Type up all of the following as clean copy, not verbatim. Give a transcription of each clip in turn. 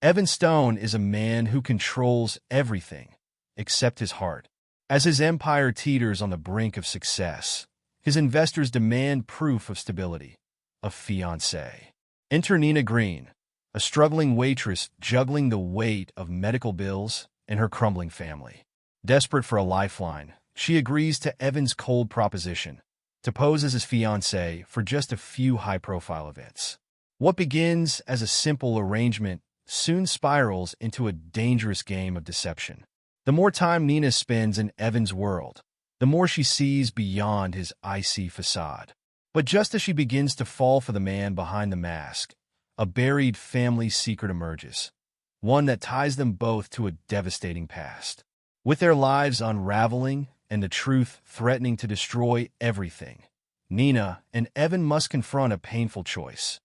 Evan Stone is a man who controls everything except his heart. As his empire teeters on the brink of success, his investors demand proof of stability, a fiancé. Enter Nina Green, a struggling waitress juggling the weight of medical bills and her crumbling family. Desperate for a lifeline, she agrees to Evan's cold proposition to pose as his fiancé for just a few high-profile events. What begins as a simple arrangement soon spirals into a dangerous game of deception. The more time Nina spends in Evan's world, the more she sees beyond his icy facade. But just as she begins to fall for the man behind the mask, a buried family secret emerges, one that ties them both to a devastating past. With their lives unraveling and the truth threatening to destroy everything, Nina and Evan must confront a painful choice.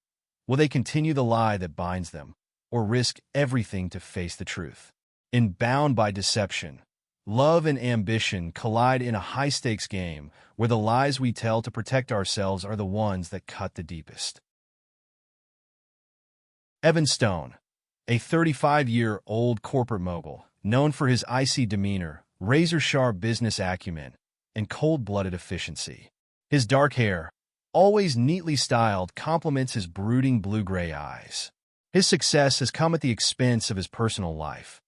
Will they continue the lie that binds them, or risk everything to face the truth? In Bound by Deception, love and ambition collide in a high-stakes game where the lies we tell to protect ourselves are the ones that cut the deepest. Evan Stone, a 35-year-old corporate mogul, known for his icy demeanor, razor-sharp business acumen, and cold-blooded efficiency. His dark hair, always neatly styled, complements his brooding blue-gray eyes. His success has come at the expense of his personal life,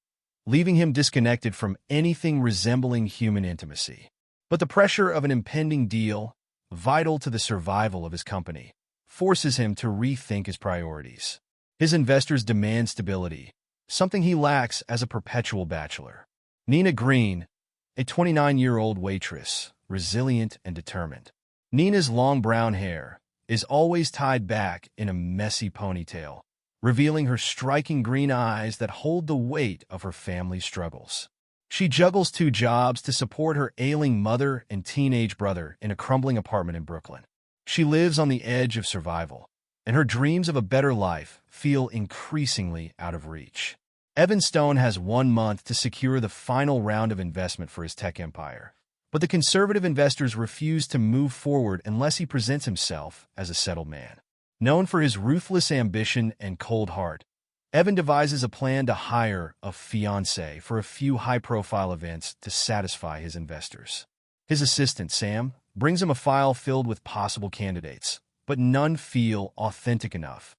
leaving him disconnected from anything resembling human intimacy. But the pressure of an impending deal, vital to the survival of his company, forces him to rethink his priorities. His investors demand stability, something he lacks as a perpetual bachelor. Nina Green, a 29-year-old waitress, resilient and determined. Nina's long brown hair is always tied back in a messy ponytail, revealing her striking green eyes that hold the weight of her family's struggles. She juggles 2 jobs to support her ailing mother and teenage brother in a crumbling apartment in Brooklyn. She lives on the edge of survival, and her dreams of a better life feel increasingly out of reach. Evan Stone has 1 month to secure the final round of investment for his tech empire, but the conservative investors refuse to move forward unless he presents himself as a settled man. Known for his ruthless ambition and cold heart, Evan devises a plan to hire a fiancé for a few high-profile events to satisfy his investors. His assistant, Sam, brings him a file filled with possible candidates, but none feel authentic enough,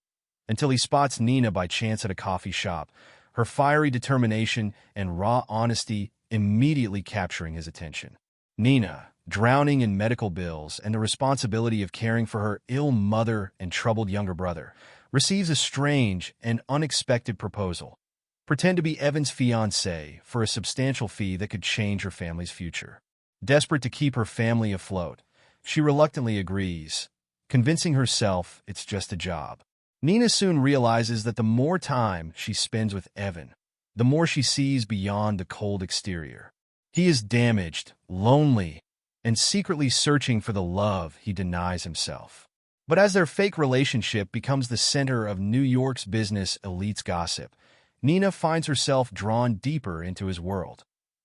until he spots Nina by chance at a coffee shop, her fiery determination and raw honesty immediately capturing his attention. Nina, drowning in medical bills and the responsibility of caring for her ill mother and troubled younger brother, receives a strange and unexpected proposal. Pretend to be Evan's fiancé for a substantial fee that could change her family's future. Desperate to keep her family afloat, she reluctantly agrees, convincing herself it's just a job. Nina soon realizes that the more time she spends with Evan, the more she sees beyond the cold exterior. He is damaged, lonely, and secretly searching for the love he denies himself. But as their fake relationship becomes the center of New York's business elite's gossip, Nina finds herself drawn deeper into his world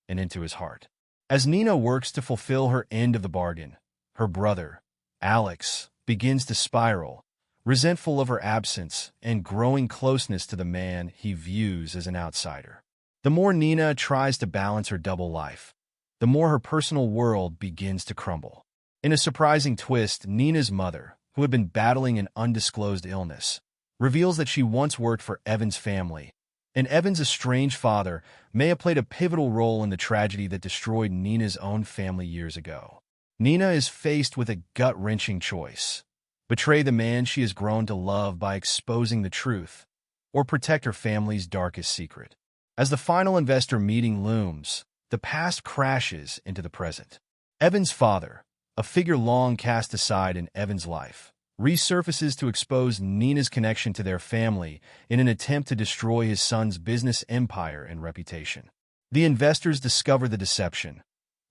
and into his heart. As Nina works to fulfill her end of the bargain, her brother, Alex, begins to spiral, resentful of her absence and growing closeness to the man he views as an outsider. The more Nina tries to balance her double life, the more her personal world begins to crumble. In a surprising twist, Nina's mother, who had been battling an undisclosed illness, reveals that she once worked for Evan's family, and Evan's estranged father may have played a pivotal role in the tragedy that destroyed Nina's own family years ago. Nina is faced with a gut-wrenching choice: betray the man she has grown to love by exposing the truth, or protect her family's darkest secret. As the final investor meeting looms, the past crashes into the present. Evan's father, a figure long cast aside in Evan's life, resurfaces to expose Nina's connection to their family in an attempt to destroy his son's business empire and reputation. The investors discover the deception,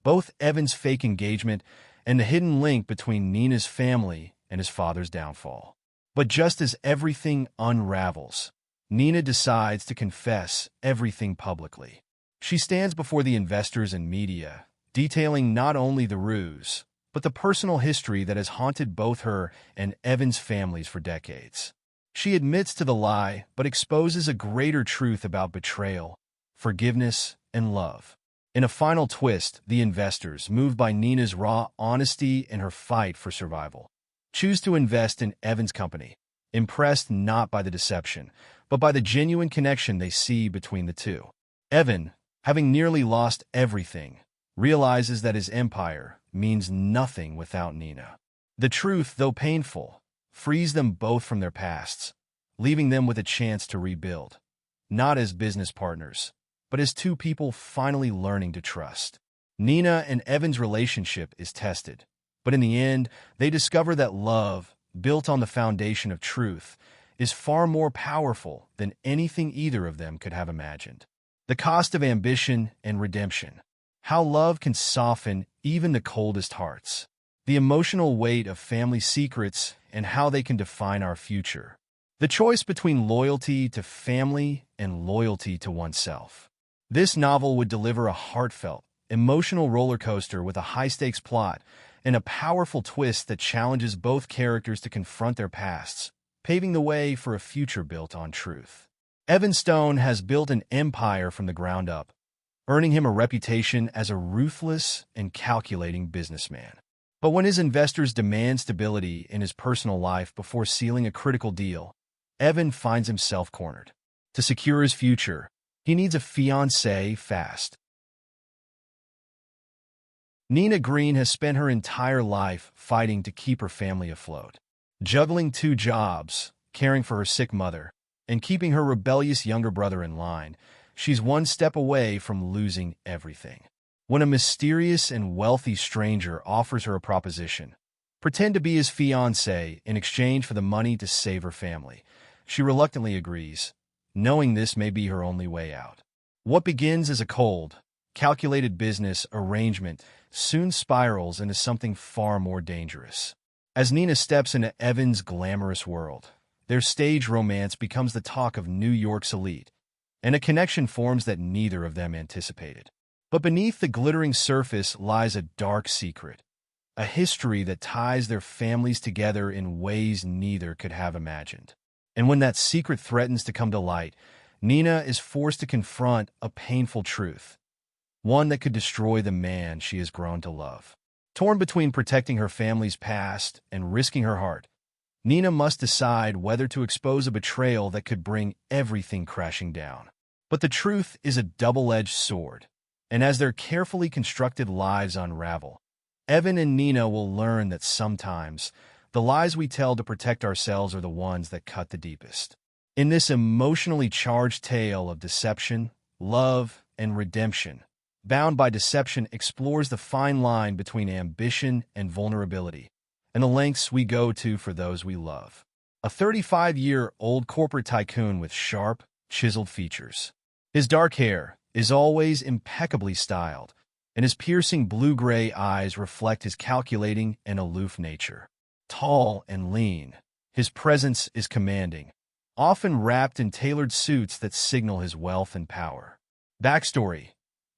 both Evan's fake engagement and the hidden link between Nina's family and his father's downfall. But just as everything unravels, Nina decides to confess everything publicly. She stands before the investors and media, detailing not only the ruse, but the personal history that has haunted both her and Evan's families for decades. She admits to the lie, but exposes a greater truth about betrayal, forgiveness, and love. In a final twist, the investors, moved by Nina's raw honesty and her fight for survival, choose to invest in Evan's company, impressed not by the deception, but by the genuine connection they see between the two. Evan, having nearly lost everything, realizes that his empire means nothing without Nina. The truth, though painful, frees them both from their pasts, leaving them with a chance to rebuild, not as business partners, but as two people finally learning to trust. Nina and Evan's relationship is tested, but in the end, they discover that love, built on the foundation of truth, is far more powerful than anything either of them could have imagined. The cost of ambition and redemption. How love can soften even the coldest hearts. The emotional weight of family secrets and how they can define our future. The choice between loyalty to family and loyalty to oneself. This novel would deliver a heartfelt, emotional roller coaster with a high-stakes plot and a powerful twist that challenges both characters to confront their pasts, paving the way for a future built on truth. Evan Stone has built an empire from the ground up, earning him a reputation as a ruthless and calculating businessman. But when his investors demand stability in his personal life before sealing a critical deal, Evan finds himself cornered. To secure his future, he needs a fiancée fast. Nina Green has spent her entire life fighting to keep her family afloat. Juggling 2 jobs, caring for her sick mother, and keeping her rebellious younger brother in line, she's one step away from losing everything. When a mysterious and wealthy stranger offers her a proposition, pretend to be his fiancée in exchange for the money to save her family, she reluctantly agrees, knowing this may be her only way out. What begins as a cold, calculated business arrangement soon spirals into something far more dangerous. As Nina steps into Evan's glamorous world, their stage romance becomes the talk of New York's elite, and a connection forms that neither of them anticipated. But beneath the glittering surface lies a dark secret, a history that ties their families together in ways neither could have imagined. And when that secret threatens to come to light, Nina is forced to confront a painful truth, one that could destroy the man she has grown to love. Torn between protecting her family's past and risking her heart, Nina must decide whether to expose a betrayal that could bring everything crashing down. But the truth is a double-edged sword, and as their carefully constructed lives unravel, Evan and Nina will learn that sometimes the lies we tell to protect ourselves are the ones that cut the deepest. In this emotionally charged tale of deception, love, and redemption, Bound by Deception explores the fine line between ambition and vulnerability, and the lengths we go to for those we love. A 35-year-old corporate tycoon with sharp, chiseled features. His dark hair is always impeccably styled, and his piercing blue-gray eyes reflect his calculating and aloof nature. Tall and lean, his presence is commanding, often wrapped in tailored suits that signal his wealth and power. Backstory: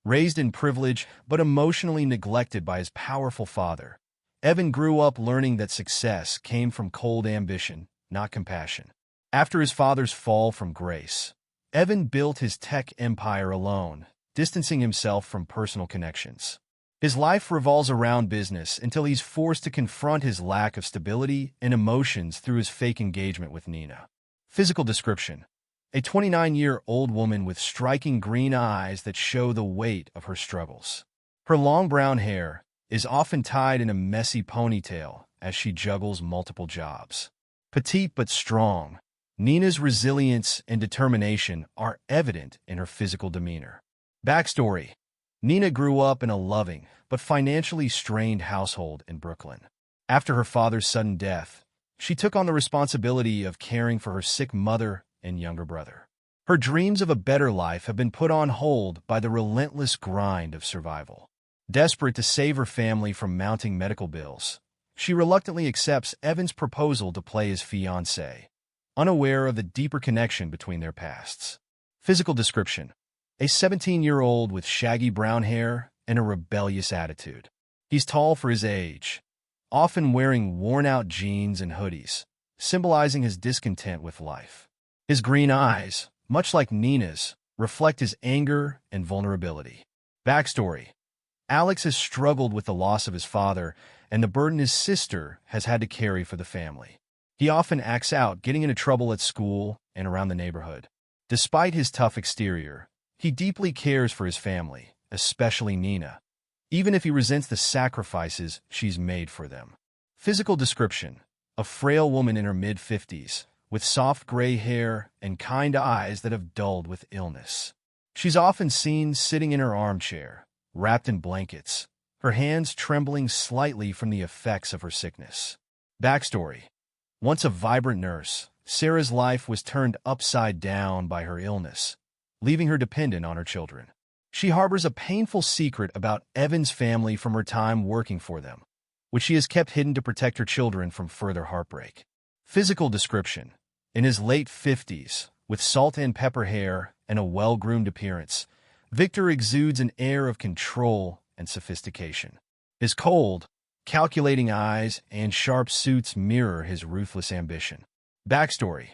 raised in privilege but emotionally neglected by his powerful father, Evan grew up learning that success came from cold ambition, not compassion. After his father's fall from grace, Evan built his tech empire alone, distancing himself from personal connections. His life revolves around business until he's forced to confront his lack of stability and emotions through his fake engagement with Nina. Physical description: a 29-year-old woman with striking green eyes that show the weight of her struggles. Her long brown hair is often tied in a messy ponytail as she juggles multiple jobs. Petite but strong, Nina's resilience and determination are evident in her physical demeanor. Backstory: Nina grew up in a loving but financially strained household in Brooklyn. After her father's sudden death, she took on the responsibility of caring for her sick mother and younger brother. Her dreams of a better life have been put on hold by the relentless grind of survival. Desperate to save her family from mounting medical bills, she reluctantly accepts Evan's proposal to play his fiancé, unaware of the deeper connection between their pasts. Physical description: a 17-year-old with shaggy brown hair and a rebellious attitude. He's tall for his age, often wearing worn-out jeans and hoodies, symbolizing his discontent with life. His green eyes, much like Nina's, reflect his anger and vulnerability. Backstory: Alex has struggled with the loss of his father and the burden his sister has had to carry for the family. He often acts out, getting into trouble at school and around the neighborhood. Despite his tough exterior, he deeply cares for his family, especially Nina, even if he resents the sacrifices she's made for them. Physical description: a frail woman in her mid-50s, with soft gray hair and kind eyes that have dulled with illness. She's often seen sitting in her armchair, wrapped in blankets, her hands trembling slightly from the effects of her sickness. Backstory: once a vibrant nurse, Sarah's life was turned upside down by her illness, leaving her dependent on her children. She harbors a painful secret about Evan's family from her time working for them, which she has kept hidden to protect her children from further heartbreak. Physical description: in his late 50s, with salt and pepper hair and a well-groomed appearance, Victor exudes an air of control and sophistication. His cold, calculating eyes and sharp suits mirror his ruthless ambition. Backstory: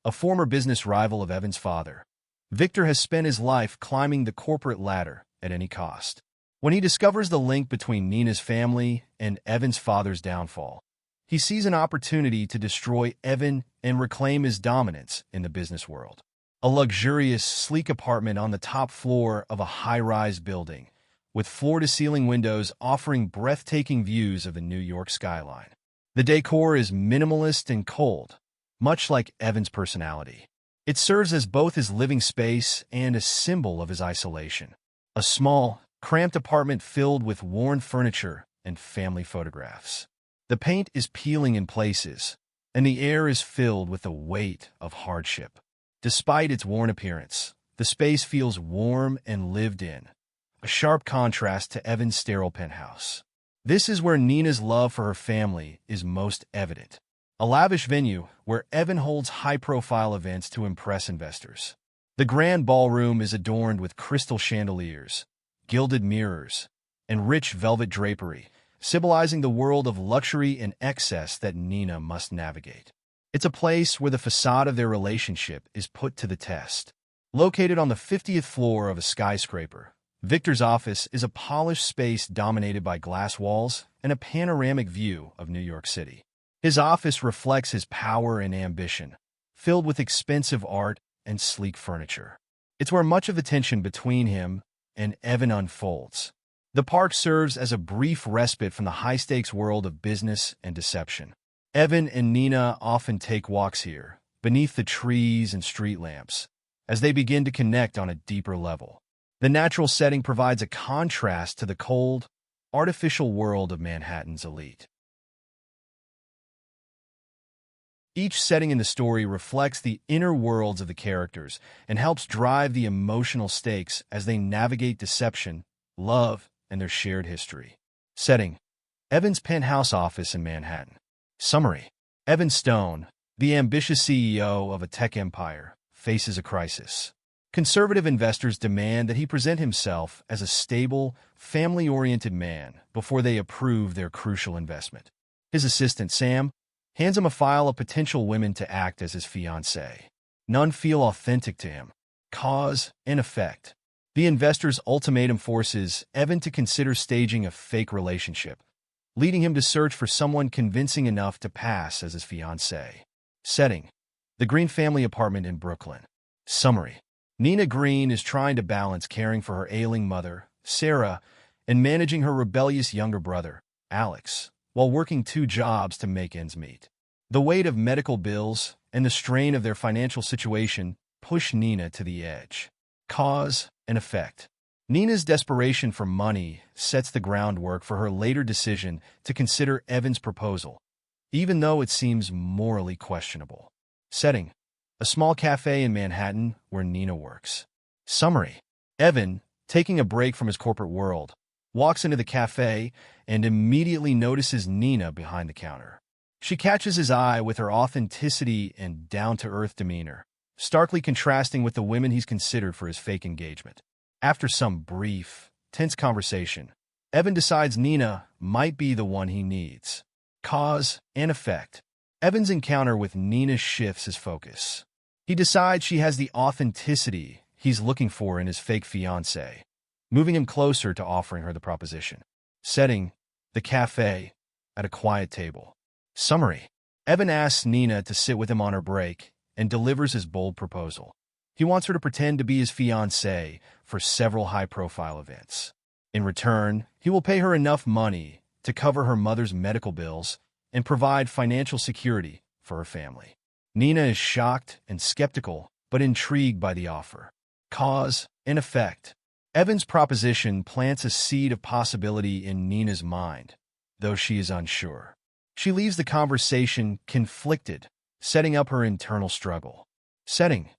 a former business rival of Evan's father, Victor has spent his life climbing the corporate ladder at any cost. When he discovers the link between Nina's family and Evan's father's downfall, he sees an opportunity to destroy Evan and reclaim his dominance in the business world. A luxurious, sleek apartment on the top floor of a high-rise building, with floor-to-ceiling windows offering breathtaking views of the New York skyline. The decor is minimalist and cold, much like Evan's personality. It serves as both his living space and a symbol of his isolation. A small, cramped apartment filled with worn furniture and family photographs. The paint is peeling in places, and the air is filled with the weight of hardship. Despite its worn appearance, the space feels warm and lived in, a sharp contrast to Evan's sterile penthouse. This is where Nina's love for her family is most evident. A lavish venue where Evan holds high-profile events to impress investors. The grand ballroom is adorned with crystal chandeliers, gilded mirrors, and rich velvet drapery, symbolizing the world of luxury and excess that Nina must navigate. It's a place where the facade of their relationship is put to the test. Located on the 50th floor of a skyscraper, Victor's office is a polished space dominated by glass walls and a panoramic view of New York City. His office reflects his power and ambition, filled with expensive art and sleek furniture. It's where much of the tension between him and Evan unfolds. The park serves as a brief respite from the high-stakes world of business and deception. Evan and Nina often take walks here, beneath the trees and street lamps, as they begin to connect on a deeper level. The natural setting provides a contrast to the cold, artificial world of Manhattan's elite. Each setting in the story reflects the inner worlds of the characters and helps drive the emotional stakes as they navigate deception, love, and their shared history. Setting: Evan's penthouse office in Manhattan. Summary: Evan Stone, the ambitious CEO of a tech empire, faces a crisis. Conservative investors demand that he present himself as a stable, family-oriented man before they approve their crucial investment. His assistant, Sam, hands him a file of potential women to act as his fiancée. None feel authentic to him. Cause and effect: the investor's ultimatum forces Evan to consider staging a fake relationship, leading him to search for someone convincing enough to pass as his fiancée. Setting: the Green family apartment in Brooklyn. Summary: Nina Green is trying to balance caring for her ailing mother, Sarah, and managing her rebellious younger brother, Alex, while working 2 jobs to make ends meet. The weight of medical bills and the strain of their financial situation push Nina to the edge. Cause and effect: Nina's desperation for money sets the groundwork for her later decision to consider Evan's proposal, even though it seems morally questionable. Setting: a small cafe in Manhattan where Nina works. Summary: Evan, taking a break from his corporate world, walks into the cafe and immediately notices Nina behind the counter. She catches his eye with her authenticity and down-to-earth demeanor, starkly contrasting with the women he's considered for his fake engagement. After some brief, tense conversation, Evan decides Nina might be the one he needs. Cause and effect: Evan's encounter with Nina shifts his focus. He decides she has the authenticity he's looking for in his fake fiancée, moving him closer to offering her the proposition. Setting: the cafe, at a quiet table. Summary: Evan asks Nina to sit with him on her break and delivers his bold proposal. He wants her to pretend to be his fiancée for several high-profile events. In return, he will pay her enough money to cover her mother's medical bills and provide financial security for her family. Nina is shocked and skeptical, but intrigued by the offer. Cause and effect: Evan's proposition plants a seed of possibility in Nina's mind, though she is unsure. She leaves the conversation conflicted, setting up her internal struggle. Setting: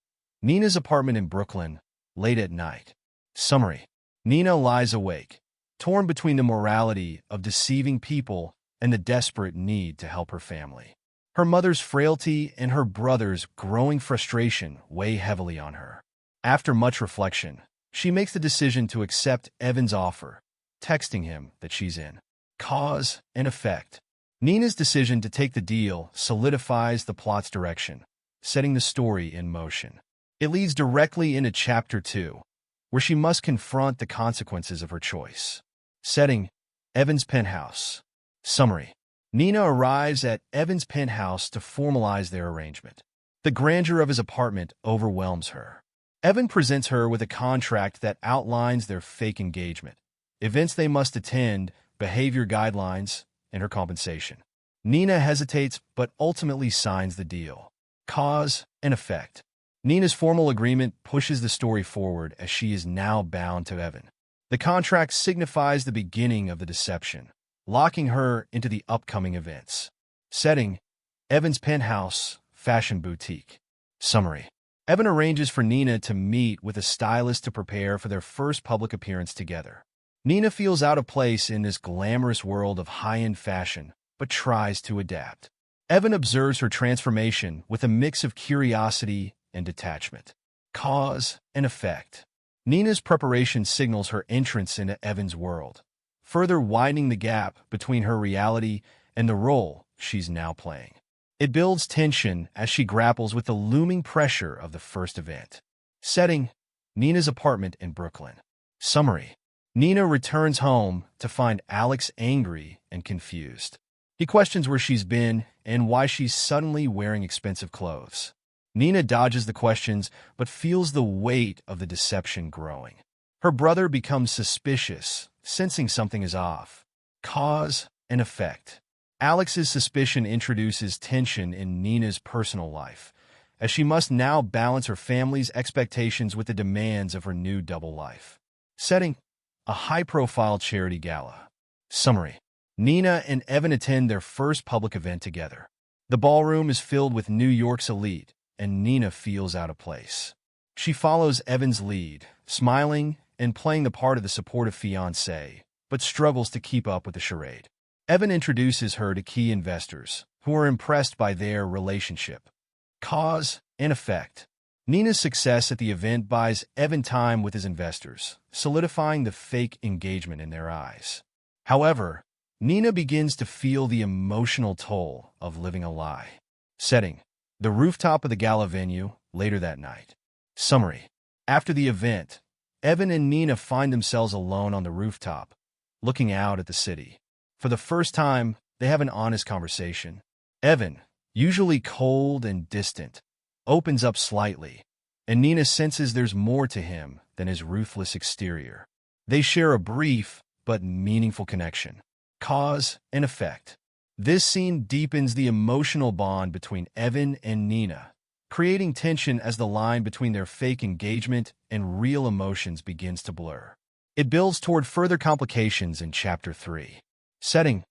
Nina's apartment in Brooklyn, late at night. Summary: Nina lies awake, torn between the morality of deceiving people and the desperate need to help her family. Her mother's frailty and her brother's growing frustration weigh heavily on her. After much reflection, she makes the decision to accept Evan's offer, texting him that she's in. Cause and effect: Nina's decision to take the deal solidifies the plot's direction, setting the story in motion. It leads directly into Chapter 2, where she must confront the consequences of her choice. Setting: Evan's penthouse. Summary: Nina arrives at Evan's penthouse to formalize their arrangement. The grandeur of his apartment overwhelms her. Evan presents her with a contract that outlines their fake engagement, events they must attend, behavior guidelines, and her compensation. Nina hesitates but ultimately signs the deal. Cause and effect: Nina's formal agreement pushes the story forward as she is now bound to Evan. The contract signifies the beginning of the deception, locking her into the upcoming events. Setting: Evan's penthouse, fashion boutique. Summary: Evan arranges for Nina to meet with a stylist to prepare for their first public appearance together. Nina feels out of place in this glamorous world of high-end fashion, but tries to adapt. Evan observes her transformation with a mix of curiosity and detachment. Cause and effect: Nina's preparation signals her entrance into Evan's world, further widening the gap between her reality and the role she's now playing. It builds tension as she grapples with the looming pressure of the first event. Setting: Nina's apartment in Brooklyn. Summary: Nina returns home to find Alex angry and confused. He questions where she's been and why she's suddenly wearing expensive clothes. Nina dodges the questions but feels the weight of the deception growing. Her brother becomes suspicious, sensing something is off. Cause and effect: Alex's suspicion introduces tension in Nina's personal life, as she must now balance her family's expectations with the demands of her new double life. Setting: a high-profile charity gala. Summary: Nina and Evan attend their first public event together. The ballroom is filled with New York's elite, and Nina feels out of place. She follows Evan's lead, smiling and playing the part of the supportive fiancé, but struggles to keep up with the charade. Evan introduces her to key investors, who are impressed by their relationship. Cause and effect: Nina's success at the event buys Evan time with his investors, solidifying the fake engagement in their eyes. However, Nina begins to feel the emotional toll of living a lie. Setting: the rooftop of the gala venue, later that night. Summary: after the event, Evan and Nina find themselves alone on the rooftop, looking out at the city. For the first time, they have an honest conversation. Evan, usually cold and distant, opens up slightly, and Nina senses there's more to him than his ruthless exterior. They share a brief but meaningful connection. Cause and effect: this scene deepens the emotional bond between Evan and Nina, creating tension as the line between their fake engagement and real emotions begins to blur. It builds toward further complications in Chapter 3. Setting: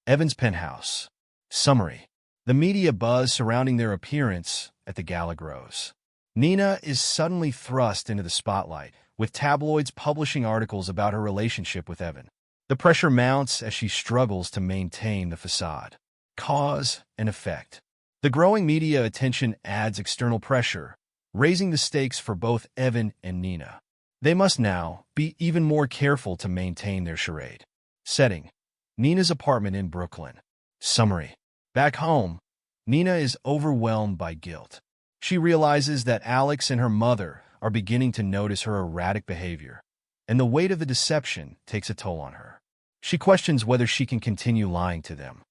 Evan's penthouse. Summary: the media buzz surrounding their appearance at the gala grows. Nina is suddenly thrust into the spotlight, with tabloids publishing articles about her relationship with Evan. The pressure mounts as she struggles to maintain the facade. Cause and effect: the growing media attention adds external pressure, raising the stakes for both Evan and Nina. They must now be even more careful to maintain their charade. Setting: Nina's apartment in Brooklyn. Summary: back home, Nina is overwhelmed by guilt. She realizes that Alex and her mother are beginning to notice her erratic behavior, and the weight of the deception takes a toll on her. She questions whether she can continue lying to them.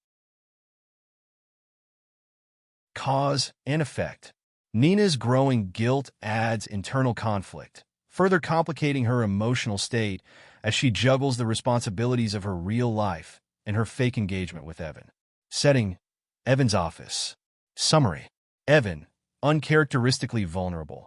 Cause and effect. Nina's growing guilt adds internal conflict, further complicating her emotional state as she juggles the responsibilities of her real life and her fake engagement with Evan. Setting: Evan's office. Summary: Evan, uncharacteristically vulnerable,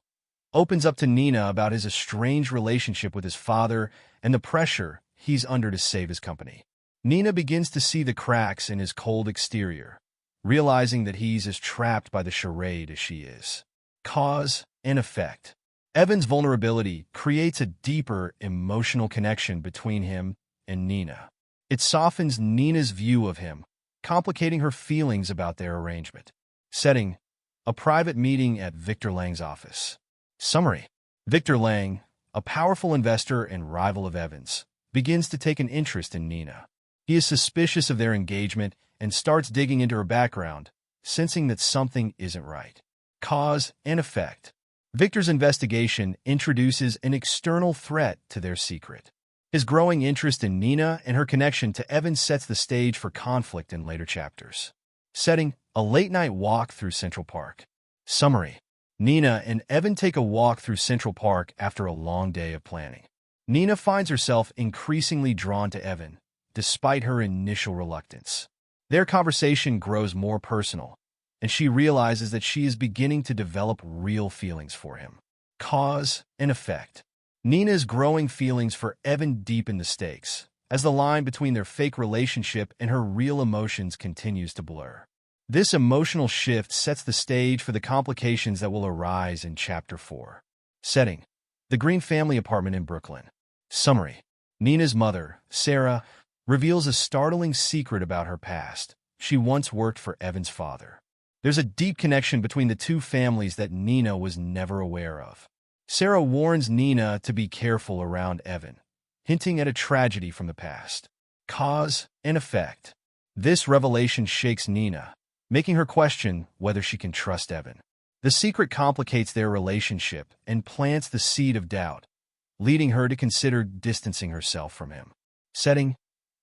opens up to Nina about his estranged relationship with his father and the pressure he's under to save his company. Nina begins to see the cracks in his cold exterior, realizing that he's as trapped by the charade as she is. Cause and effect. Evan's vulnerability creates a deeper emotional connection between him and Nina. It softens Nina's view of him, complicating her feelings about their arrangement. Setting: a private meeting at Victor Lang's office. Summary: Victor Lang, a powerful investor and rival of Evan's, begins to take an interest in Nina. He is suspicious of their engagement and starts digging into her background, sensing that something isn't right. Cause and effect. Victor's investigation introduces an external threat to their secret. His growing interest in Nina and her connection to Evan sets the stage for conflict in later chapters. Setting: a late-night walk through Central Park. Summary: Nina and Evan take a walk through Central Park after a long day of planning. Nina finds herself increasingly drawn to Evan, despite her initial reluctance. Their conversation grows more personal, and she realizes that she is beginning to develop real feelings for him. Cause and effect. Nina's growing feelings for Evan deepen the stakes, as the line between their fake relationship and her real emotions continues to blur. This emotional shift sets the stage for the complications that will arise in Chapter 4. Setting: the Green family apartment in Brooklyn. Summary: Nina's mother, Sarah, reveals a startling secret about her past. She once worked for Evan's father. There's a deep connection between the two families that Nina was never aware of. Sarah warns Nina to be careful around Evan, hinting at a tragedy from the past. Cause and effect. This revelation shakes Nina, making her question whether she can trust Evan. The secret complicates their relationship and plants the seed of doubt, leading her to consider distancing herself from him. Setting: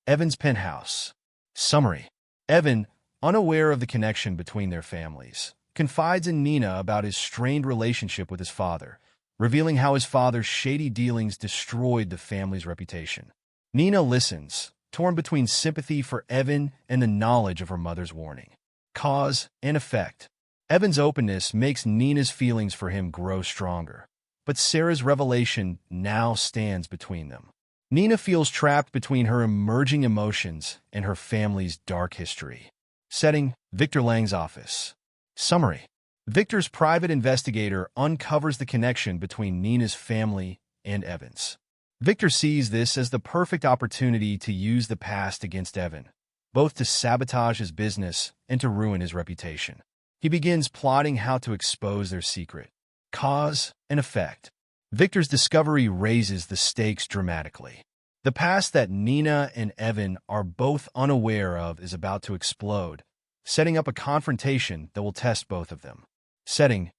Evan's penthouse. Summary: Evan, unaware of the connection between their families, confides in Nina about his strained relationship with his father, revealing how his father's shady dealings destroyed the family's reputation. Nina listens, torn between sympathy for Evan and the knowledge of her mother's warning. Cause and effect. Evan's openness makes Nina's feelings for him grow stronger, but Sarah's revelation now stands between them. Nina feels trapped between her emerging emotions and her family's dark history. Setting: Victor Lang's office. Summary: Victor's private investigator uncovers the connection between Nina's family and Evan's. Victor sees this as the perfect opportunity to use the past against Evan, both to sabotage his business and to ruin his reputation. He begins plotting how to expose their secret. Cause and effect. Victor's discovery raises the stakes dramatically. The past that Nina and Evan are both unaware of is about to explode, setting up a confrontation that will test both of them. Setting: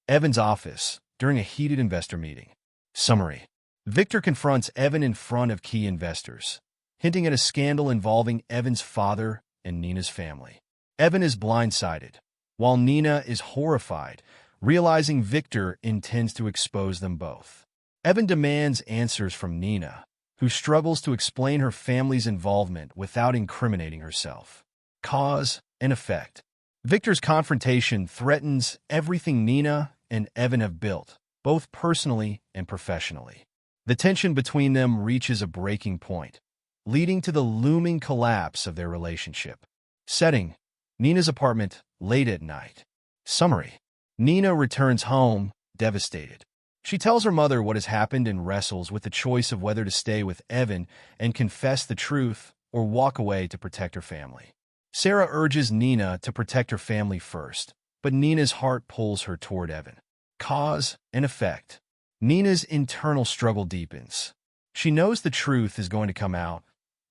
Evan's office during a heated investor meeting. Summary: Victor confronts Evan in front of key investors, hinting at a scandal involving Evan's father and Nina's family. Evan is blindsided, while Nina is horrified, realizing Victor intends to expose them both. Evan demands answers from Nina, who struggles to explain her family's involvement without incriminating herself. Cause and effect. Victor's confrontation threatens everything Nina and Evan have built, both personally and professionally. The tension between them reaches a breaking point, leading to the looming collapse of their relationship. Setting: Nina's apartment, late at night. Summary: Nina returns home, devastated. She tells her mother what has happened and wrestles with the choice of whether to stay with Evan and confess the truth or walk away to protect her family. Sarah urges Nina to protect her family first, but Nina's heart pulls her toward Evan. Cause and effect. Nina's internal struggle deepens. She knows the truth is going to come out,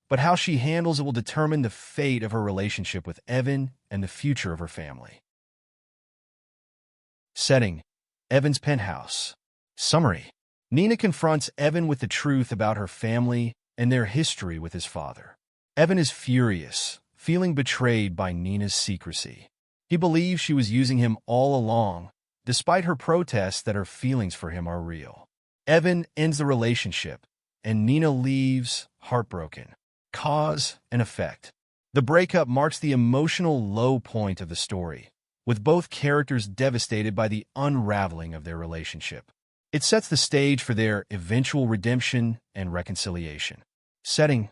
but how she handles it will determine the fate of her relationship with Evan and the future of her family. Setting: Evan's penthouse. Summary: Nina confronts Evan with the truth about her family and their history with his father. Evan is furious, feeling betrayed by Nina's secrecy. He believes she was using him all along, despite her protests that her feelings for him are real. Evan ends the relationship, and Nina leaves heartbroken. Cause and effect. The breakup marks the emotional low point of the story, with both characters devastated by the unraveling of their relationship. It sets the stage for their eventual redemption and reconciliation. Setting: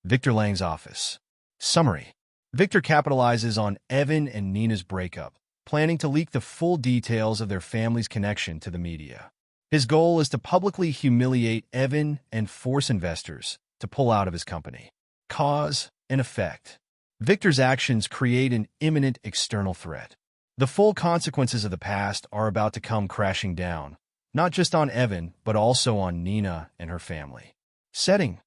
Victor Lang's office. Summary: Victor capitalizes on Evan and Nina's breakup, planning to leak the full details of their family's connection to the media. His goal is to publicly humiliate Evan and force investors to pull out of his company. Cause and effect. Victor's actions create an imminent external threat. The full consequences of the past are about to come crashing down, not just on Evan, but also on Nina and her family. Setting: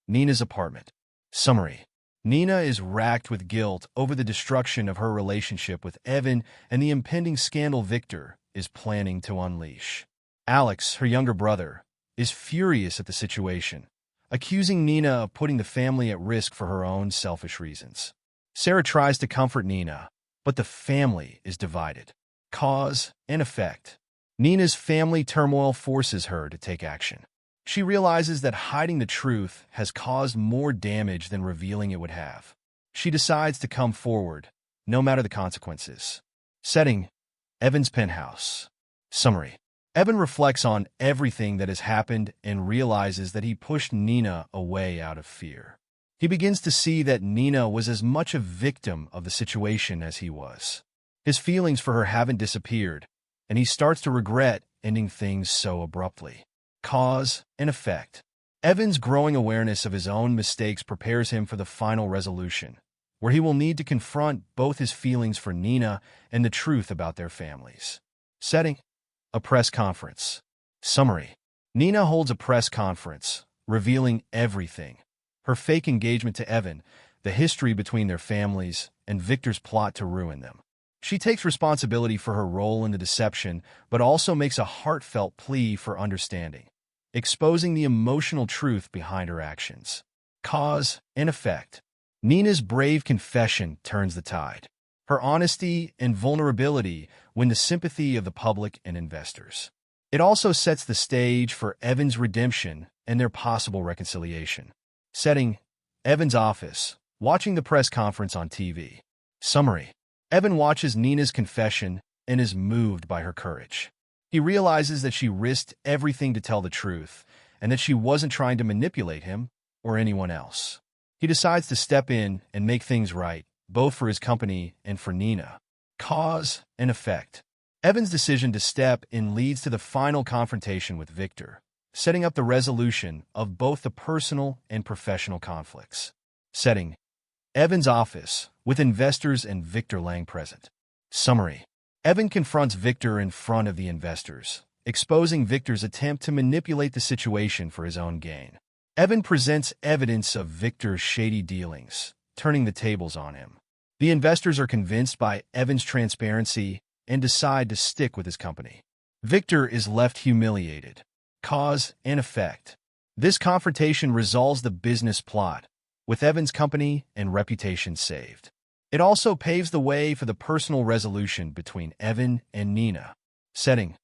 Nina's apartment. Summary: Nina is racked with guilt over the destruction of her relationship with Evan and the impending scandal Victor is planning to unleash. Alex, her younger brother, is furious at the situation, accusing Nina of putting the family at risk for her own selfish reasons. Sarah tries to comfort Nina, but the family is divided. Cause and effect. Nina's family turmoil forces her to take action. She realizes that hiding the truth has caused more damage than revealing it would have. She decides to come forward, no matter the consequences. Setting: Evan's penthouse. Summary: Evan reflects on everything that has happened and realizes that he pushed Nina away out of fear. He begins to see that Nina was as much a victim of the situation as he was. His feelings for her haven't disappeared, and he starts to regret ending things so abruptly. Cause and effect. Evan's growing awareness of his own mistakes prepares him for the final resolution, where he will need to confront both his feelings for Nina and the truth about their families. Setting: a press conference. Summary: Nina holds a press conference, revealing everything: her fake engagement to Evan, the history between their families, and Victor's plot to ruin them. She takes responsibility for her role in the deception, but also makes a heartfelt plea for understanding, exposing the emotional truth behind her actions. Cause and effect. Nina's brave confession turns the tide. Her honesty and vulnerability win the sympathy of the public and investors. It also sets the stage for Evan's redemption and their possible reconciliation. Setting: Evan's office, watching the press conference on TV. Summary: Evan watches Nina's confession and is moved by her courage. He realizes that she risked everything to tell the truth and that she wasn't trying to manipulate him or anyone else. He decides to step in and make things right, both for his company and for Nina. Cause and effect. Evan's decision to step in leads to the final confrontation with Victor, setting up the resolution of both the personal and professional conflicts. Setting: Evan's office, with investors and Victor Lang present. Summary: Evan confronts Victor in front of the investors, exposing Victor's attempt to manipulate the situation for his own gain. Evan presents evidence of Victor's shady dealings, turning the tables on him. The investors are convinced by Evan's transparency and decide to stick with his company. Victor is left humiliated. Cause and effect. This confrontation resolves the business plot, with Evan's company and reputation saved. It also paves the way for the personal resolution between Evan and Nina. Setting: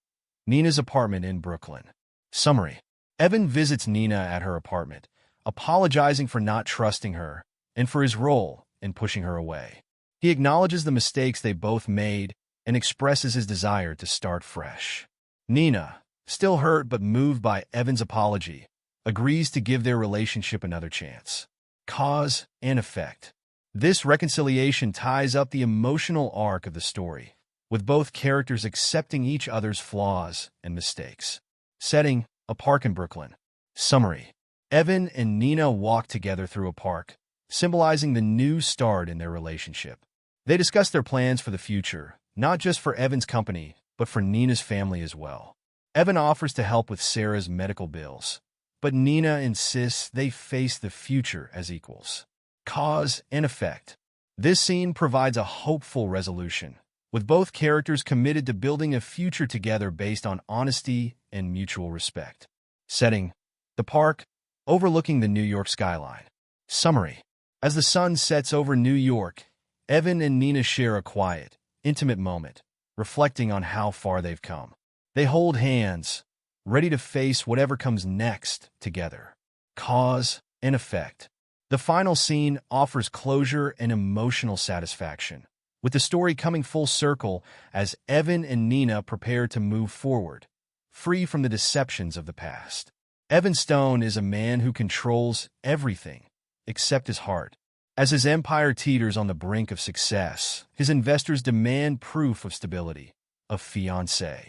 Nina's apartment in Brooklyn. Summary: Evan visits Nina at her apartment, apologizing for not trusting her and for his role in pushing her away. He acknowledges the mistakes they both made and expresses his desire to start fresh. Nina, still hurt but moved by Evan's apology, agrees to give their relationship another chance. Cause and effect. This reconciliation ties up the emotional arc of the story, with both characters accepting each other's flaws and mistakes. Setting: a park in Brooklyn. Summary: Evan and Nina walk together through a park, symbolizing the new start in their relationship. They discuss their plans for the future, not just for Evan's company, but for Nina's family as well. Evan offers to help with Sarah's medical bills, but Nina insists they face the future as equals. Cause and effect. This scene provides a hopeful resolution, with both characters committed to building a future together based on honesty and mutual respect. Setting: the park, overlooking the New York skyline. Summary: as the sun sets over New York, Evan and Nina share a quiet, intimate moment, reflecting on how far they've come. They hold hands, ready to face whatever comes next together. Cause and effect. The final scene offers closure and emotional satisfaction, with the story coming full circle as Evan and Nina prepare to move forward, free from the deceptions of the past. Evan Stone is a man who controls everything except his heart. As his empire teeters on the brink of success, his investors demand proof of stability, a fiancé.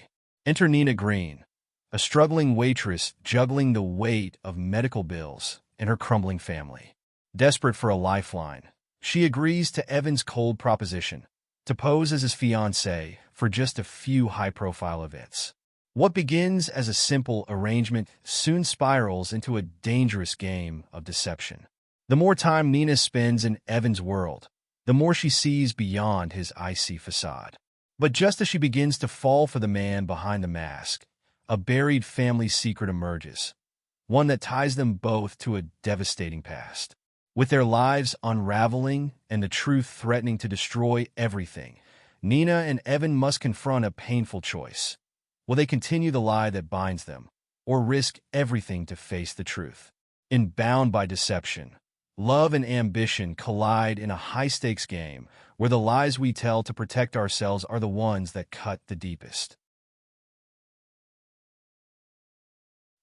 Enter Nina Green, a struggling waitress juggling the weight of medical bills and her crumbling family. Desperate for a lifeline, she agrees to Evan's cold proposition to pose as his fiancé for just a few high-profile events. What begins as a simple arrangement soon spirals into a dangerous game of deception. The more time Nina spends in Evan's world, the more she sees beyond his icy facade. But just as she begins to fall for the man behind the mask, a buried family secret emerges, one that ties them both to a devastating past. With their lives unraveling and the truth threatening to destroy everything, Nina and Evan must confront a painful choice. Will they continue the lie that binds them, or risk everything to face the truth? In Bound by Deception, love and ambition collide in a high-stakes game where the lies we tell to protect ourselves are the ones that cut the deepest.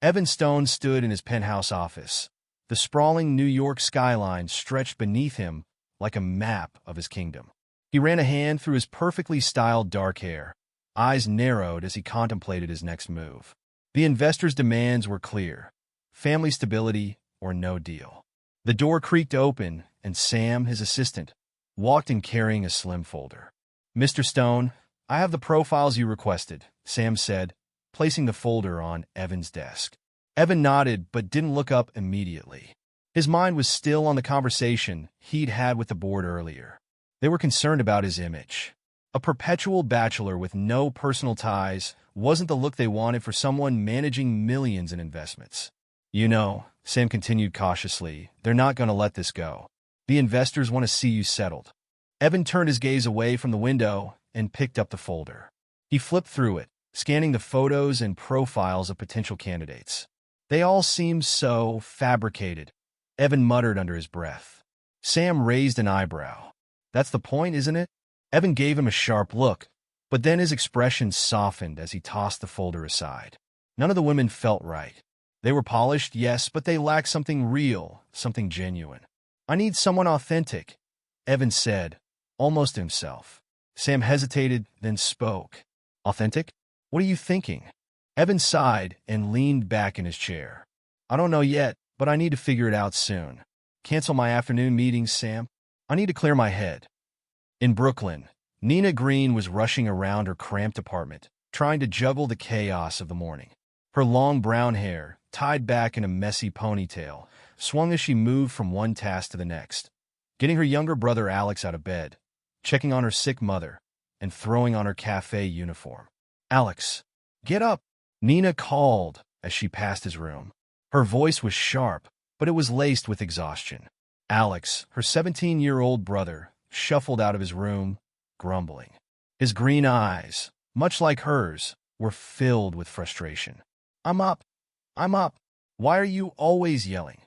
Evan Stone stood in his penthouse office. The sprawling New York skyline stretched beneath him like a map of his kingdom. He ran a hand through his perfectly styled dark hair, eyes narrowed as he contemplated his next move. The investors' demands were clear: family stability or no deal. The door creaked open, and Sam, his assistant, walked in carrying a slim folder. "Mr. Stone, I have the profiles you requested," Sam said, placing the folder on Evan's desk. Evan nodded but didn't look up immediately. His mind was still on the conversation he'd had with the board earlier. They were concerned about his image. A perpetual bachelor with no personal ties wasn't the look they wanted for someone managing millions in investments. "You know," Sam continued cautiously, "they're not going to let this go. The investors want to see you settled." Evan turned his gaze away from the window and picked up the folder. He flipped through it, scanning the photos and profiles of potential candidates. "They all seem so fabricated," Evan muttered under his breath. Sam raised an eyebrow. "That's the point, isn't it?" Evan gave him a sharp look, but then his expression softened as he tossed the folder aside. None of the women felt right. They were polished, yes, but they lacked something real, something genuine. "I need someone authentic," Evan said, almost to himself. Sam hesitated, then spoke. "Authentic? What are you thinking?" Evan sighed and leaned back in his chair. "I don't know yet, but I need to figure it out soon. Cancel my afternoon meetings, Sam. I need to clear my head." In Brooklyn, Nina Green was rushing around her cramped apartment, trying to juggle the chaos of the morning. Her long brown hair, tied back in a messy ponytail, swung as she moved from one task to the next, getting her younger brother Alex out of bed, checking on her sick mother, and throwing on her cafe uniform. "Alex, get up!" Nina called as she passed his room. Her voice was sharp, but it was laced with exhaustion. Alex, her 17-year-old brother, shuffled out of his room, grumbling. His green eyes, much like hers, were filled with frustration. "I'm up. I'm up. Why are you always yelling?"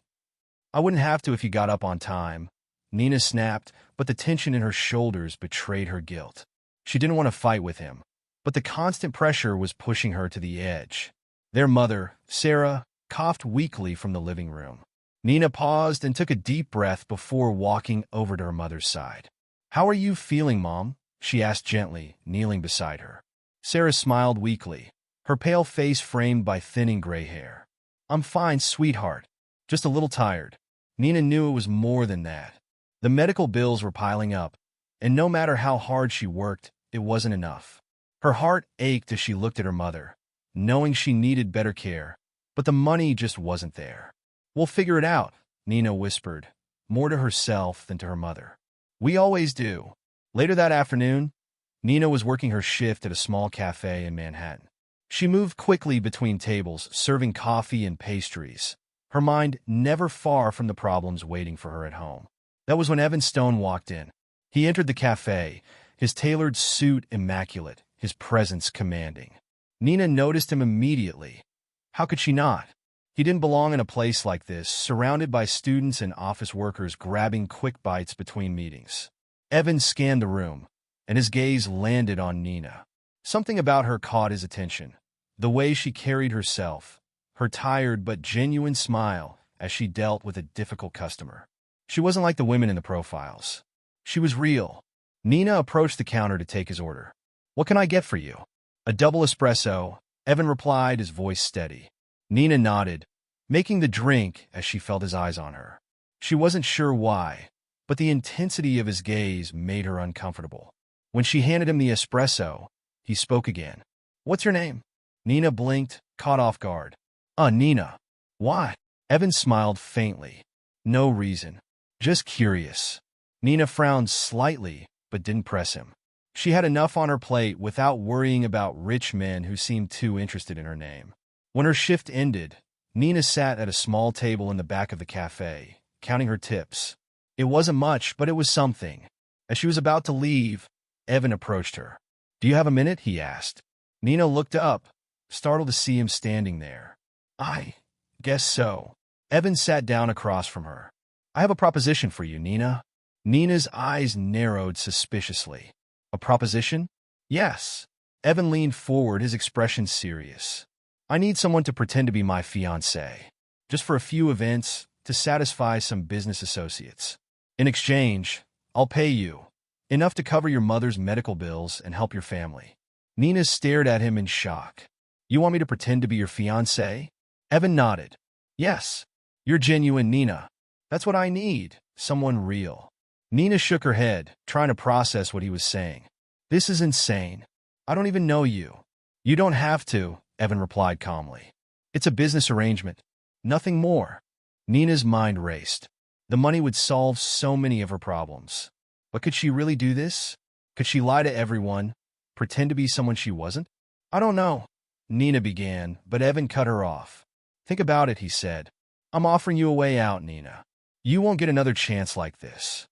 "I wouldn't have to if you got up on time," Nina snapped, but the tension in her shoulders betrayed her guilt. She didn't want to fight with him, but the constant pressure was pushing her to the edge. Their mother, Sarah, coughed weakly from the living room. Nina paused and took a deep breath before walking over to her mother's side. "How are you feeling, Mom?" she asked gently, kneeling beside her. Sarah smiled weakly, her pale face framed by thinning gray hair. "I'm fine, sweetheart. Just a little tired." Nina knew it was more than that. The medical bills were piling up, and no matter how hard she worked, it wasn't enough. Her heart ached as she looked at her mother, knowing she needed better care, but the money just wasn't there. "We'll figure it out," Nina whispered, more to herself than to her mother. "We always do." Later that afternoon, Nina was working her shift at a small cafe in Manhattan. She moved quickly between tables, serving coffee and pastries, her mind never far from the problems waiting for her at home. That was when Evan Stone walked in. He entered the cafe, his tailored suit immaculate, his presence commanding. Nina noticed him immediately. How could she not? He didn't belong in a place like this, surrounded by students and office workers grabbing quick bites between meetings. Evan scanned the room, and his gaze landed on Nina. Something about her caught his attention. The way she carried herself, her tired but genuine smile as she dealt with a difficult customer. She wasn't like the women in the profiles. She was real. Nina approached the counter to take his order. "What can I get for you?" "A double espresso," Evan replied, his voice steady. Nina nodded, making the drink as she felt his eyes on her. She wasn't sure why, but the intensity of his gaze made her uncomfortable. When she handed him the espresso, he spoke again. "What's your name?" Nina blinked, caught off guard. Nina." "Why?" Evan smiled faintly. "No reason. Just curious." Nina frowned slightly, but didn't press him. She had enough on her plate without worrying about rich men who seemed too interested in her name. When her shift ended, Nina sat at a small table in the back of the cafe, counting her tips. It wasn't much, but it was something. As she was about to leave, Evan approached her. "Do you have a minute?" he asked. Nina looked up, startled to see him standing there. "I guess so." Evan sat down across from her. "I have a proposition for you, Nina." Nina's eyes narrowed suspiciously. "A proposition?" "Yes." Evan leaned forward, his expression serious. "I need someone to pretend to be my fiancé, just for a few events, to satisfy some business associates. In exchange, I'll pay you enough to cover your mother's medical bills and help your family." Nina stared at him in shock. "You want me to pretend to be your fiancé?" Evan nodded. "Yes. You're genuine, Nina. That's what I need, someone real." Nina shook her head, trying to process what he was saying. "This is insane. I don't even know you." "You don't have to," Evan replied calmly. "It's a business arrangement. Nothing more." Nina's mind raced. The money would solve so many of her problems. But could she really do this? Could she lie to everyone, pretend to be someone she wasn't? "I don't know," Nina began, but Evan cut her off. "Think about it," he said. "I'm offering you a way out, Nina. You won't get another chance like this."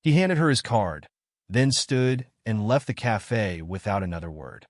He handed her his card, then stood and left the cafe without another word.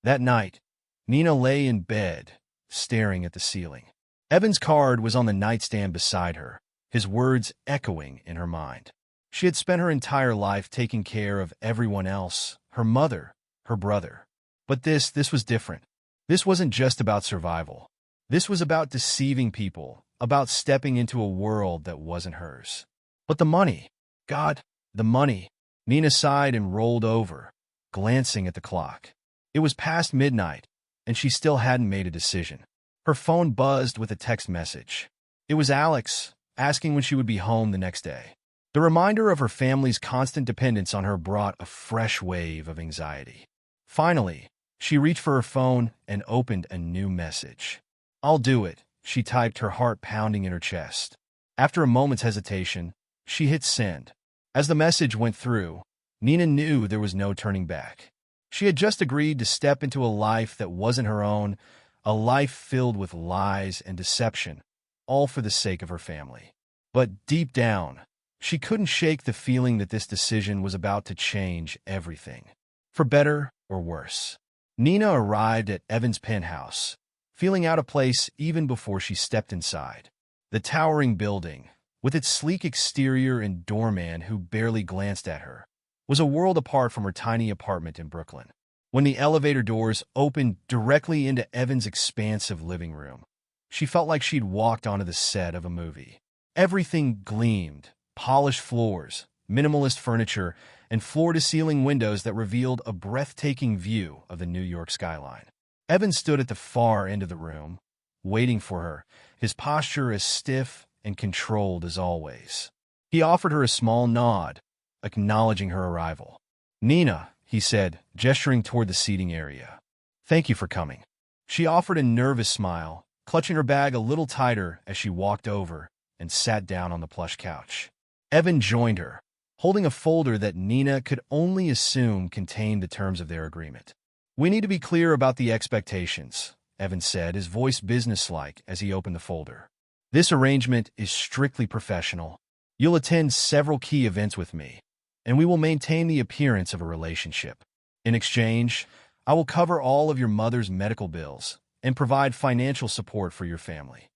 That night, Nina lay in bed, staring at the ceiling. Evan's card was on the nightstand beside her, his words echoing in her mind. She had spent her entire life taking care of everyone else, her mother, her brother. But this was different. This wasn't just about survival. This was about deceiving people, about stepping into a world that wasn't hers. But the money, God, the money. Nina sighed and rolled over, glancing at the clock. It was past midnight, and she still hadn't made a decision. Her phone buzzed with a text message. It was Alex, asking when she would be home the next day. The reminder of her family's constant dependence on her brought a fresh wave of anxiety. Finally, she reached for her phone and opened a new message. "I'll do it," she typed, her heart pounding in her chest. After a moment's hesitation, she hit send. As the message went through, Nina knew there was no turning back. She had just agreed to step into a life that wasn't her own, a life filled with lies and deception, all for the sake of her family. But deep down, she couldn't shake the feeling that this decision was about to change everything, for better or worse. Nina arrived at Evan's penthouse, feeling out of place even before she stepped inside. The towering building, with its sleek exterior and doorman who barely glanced at her, was a world apart from her tiny apartment in Brooklyn. When the elevator doors opened directly into Evan's expansive living room, she felt like she'd walked onto the set of a movie. Everything gleamed, polished floors, minimalist furniture, and floor-to-ceiling windows that revealed a breathtaking view of the New York skyline. Evan stood at the far end of the room, waiting for her, his posture as stiff and controlled as always. He offered her a small nod, acknowledging her arrival. "Nina," he said, gesturing toward the seating area. "Thank you for coming." She offered a nervous smile, clutching her bag a little tighter as she walked over and sat down on the plush couch. Evan joined her, holding a folder that Nina could only assume contained the terms of their agreement. "We need to be clear about the expectations," Evan said, his voice businesslike as he opened the folder. "This arrangement is strictly professional. You'll attend several key events with me, and we will maintain the appearance of a relationship. In exchange, I will cover all of your mother's medical bills and provide financial support for your family."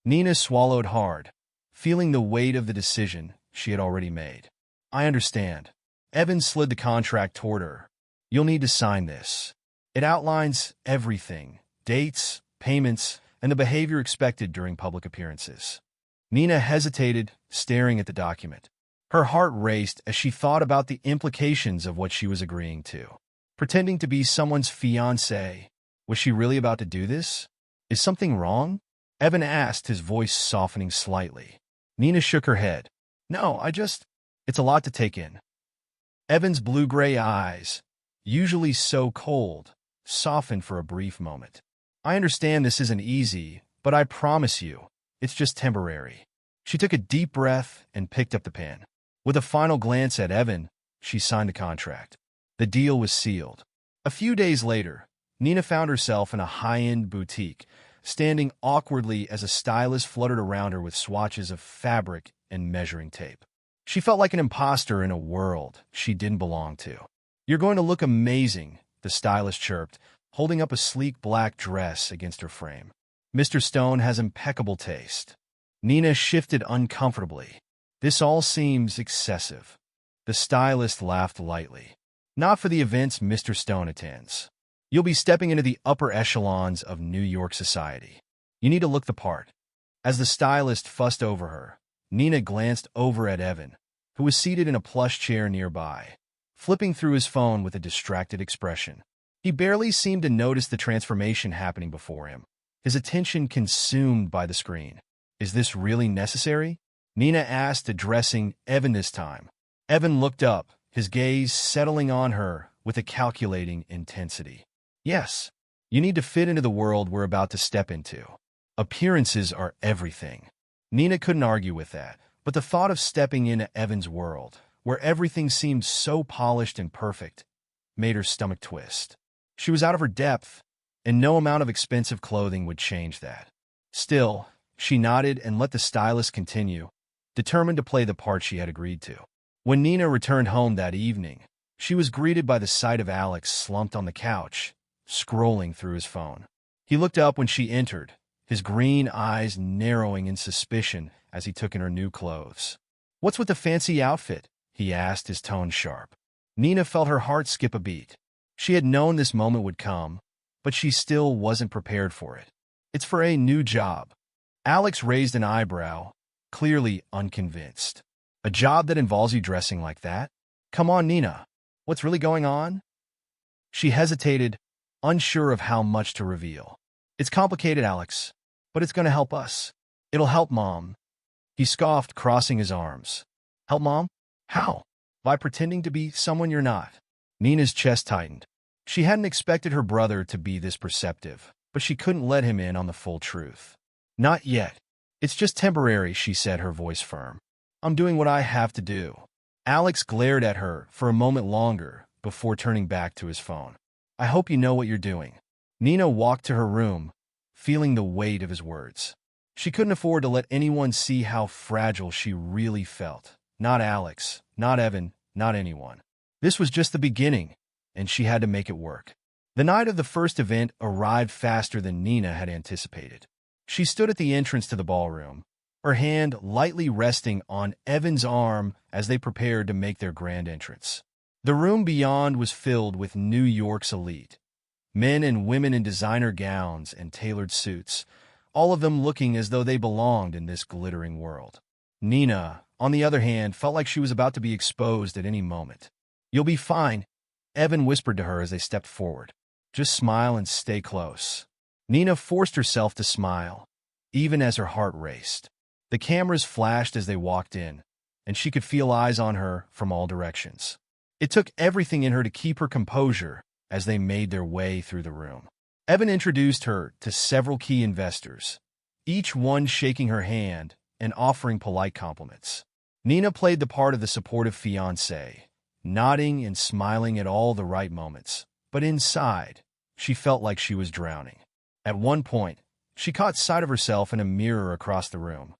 Nina swallowed hard, feeling the weight of the decision she had already made. "I understand." Evan slid the contract toward her. "You'll need to sign this. It outlines everything: dates, payments, and the behavior expected during public appearances." Nina hesitated, staring at the document. Her heart raced as she thought about the implications of what she was agreeing to. Pretending to be someone's fiancé. Was she really about to do this? "Is something wrong?" Evan asked, his voice softening slightly. Nina shook her head. "No, it's a lot to take in." Evan's blue-gray eyes, usually so cold, softened for a brief moment. "I understand this isn't easy, but I promise you, it's just temporary." She took a deep breath and picked up the pen. With a final glance at Evan, she signed the contract. The deal was sealed. A few days later, Nina found herself in a high-end boutique, standing awkwardly as a stylist fluttered around her with swatches of fabric and measuring tape. She felt like an imposter in a world she didn't belong to. "You're going to look amazing," the stylist chirped, holding up a sleek black dress against her frame. "Mr. Stone has impeccable taste." Nina shifted uncomfortably. "This all seems excessive." The stylist laughed lightly. "Not for the events Mr. Stone attends. You'll be stepping into the upper echelons of New York society. You need to look the part." As the stylist fussed over her, Nina glanced over at Evan, who was seated in a plush chair nearby, flipping through his phone with a distracted expression. He barely seemed to notice the transformation happening before him, his attention consumed by the screen. "Is this really necessary?" Nina asked, addressing Evan this time. Evan looked up, his gaze settling on her with a calculating intensity. "Yes, you need to fit into the world we're about to step into. Appearances are everything." Nina couldn't argue with that, but the thought of stepping into Evan's world, where everything seemed so polished and perfect, made her stomach twist. She was out of her depth, and no amount of expensive clothing would change that. Still, she nodded and let the stylist continue, determined to play the part she had agreed to. When Nina returned home that evening, she was greeted by the sight of Alex slumped on the couch, scrolling through his phone. He looked up when she entered, his green eyes narrowing in suspicion as he took in her new clothes. "What's with the fancy outfit?" he asked, his tone sharp. Nina felt her heart skip a beat. She had known this moment would come, but she still wasn't prepared for it. "It's for a new job." Alex raised an eyebrow, clearly unconvinced. "A job that involves you dressing like that? Come on, Nina. What's really going on?" She hesitated, unsure of how much to reveal. "It's complicated, Alex, but it's going to help us. It'll help Mom." He scoffed, crossing his arms. "Help Mom? How?" "By pretending to be someone you're not." Nina's chest tightened. She hadn't expected her brother to be this perceptive, but she couldn't let him in on the full truth. "Not yet. It's just temporary," she said, her voice firm. "I'm doing what I have to do." Alex glared at her for a moment longer before turning back to his phone. "I hope you know what you're doing." Nina walked to her room, feeling the weight of his words. She couldn't afford to let anyone see how fragile she really felt. Not Alex, not Evan, not anyone. This was just the beginning, and she had to make it work. The night of the first event arrived faster than Nina had anticipated. She stood at the entrance to the ballroom, her hand lightly resting on Evan's arm as they prepared to make their grand entrance. The room beyond was filled with New York's elite. Men and women in designer gowns and tailored suits, all of them looking as though they belonged in this glittering world. Nina, on the other hand, felt like she was about to be exposed at any moment. "You'll be fine," Evan whispered to her as they stepped forward. "Just smile and stay close." Nina forced herself to smile, even as her heart raced. The cameras flashed as they walked in, and she could feel eyes on her from all directions. It took everything in her to keep her composure as they made their way through the room. Evan introduced her to several key investors, each one shaking her hand and offering polite compliments. Nina played the part of the supportive fiancée, nodding and smiling at all the right moments. But inside, she felt like she was drowning. At one point, she caught sight of herself in a mirror across the room,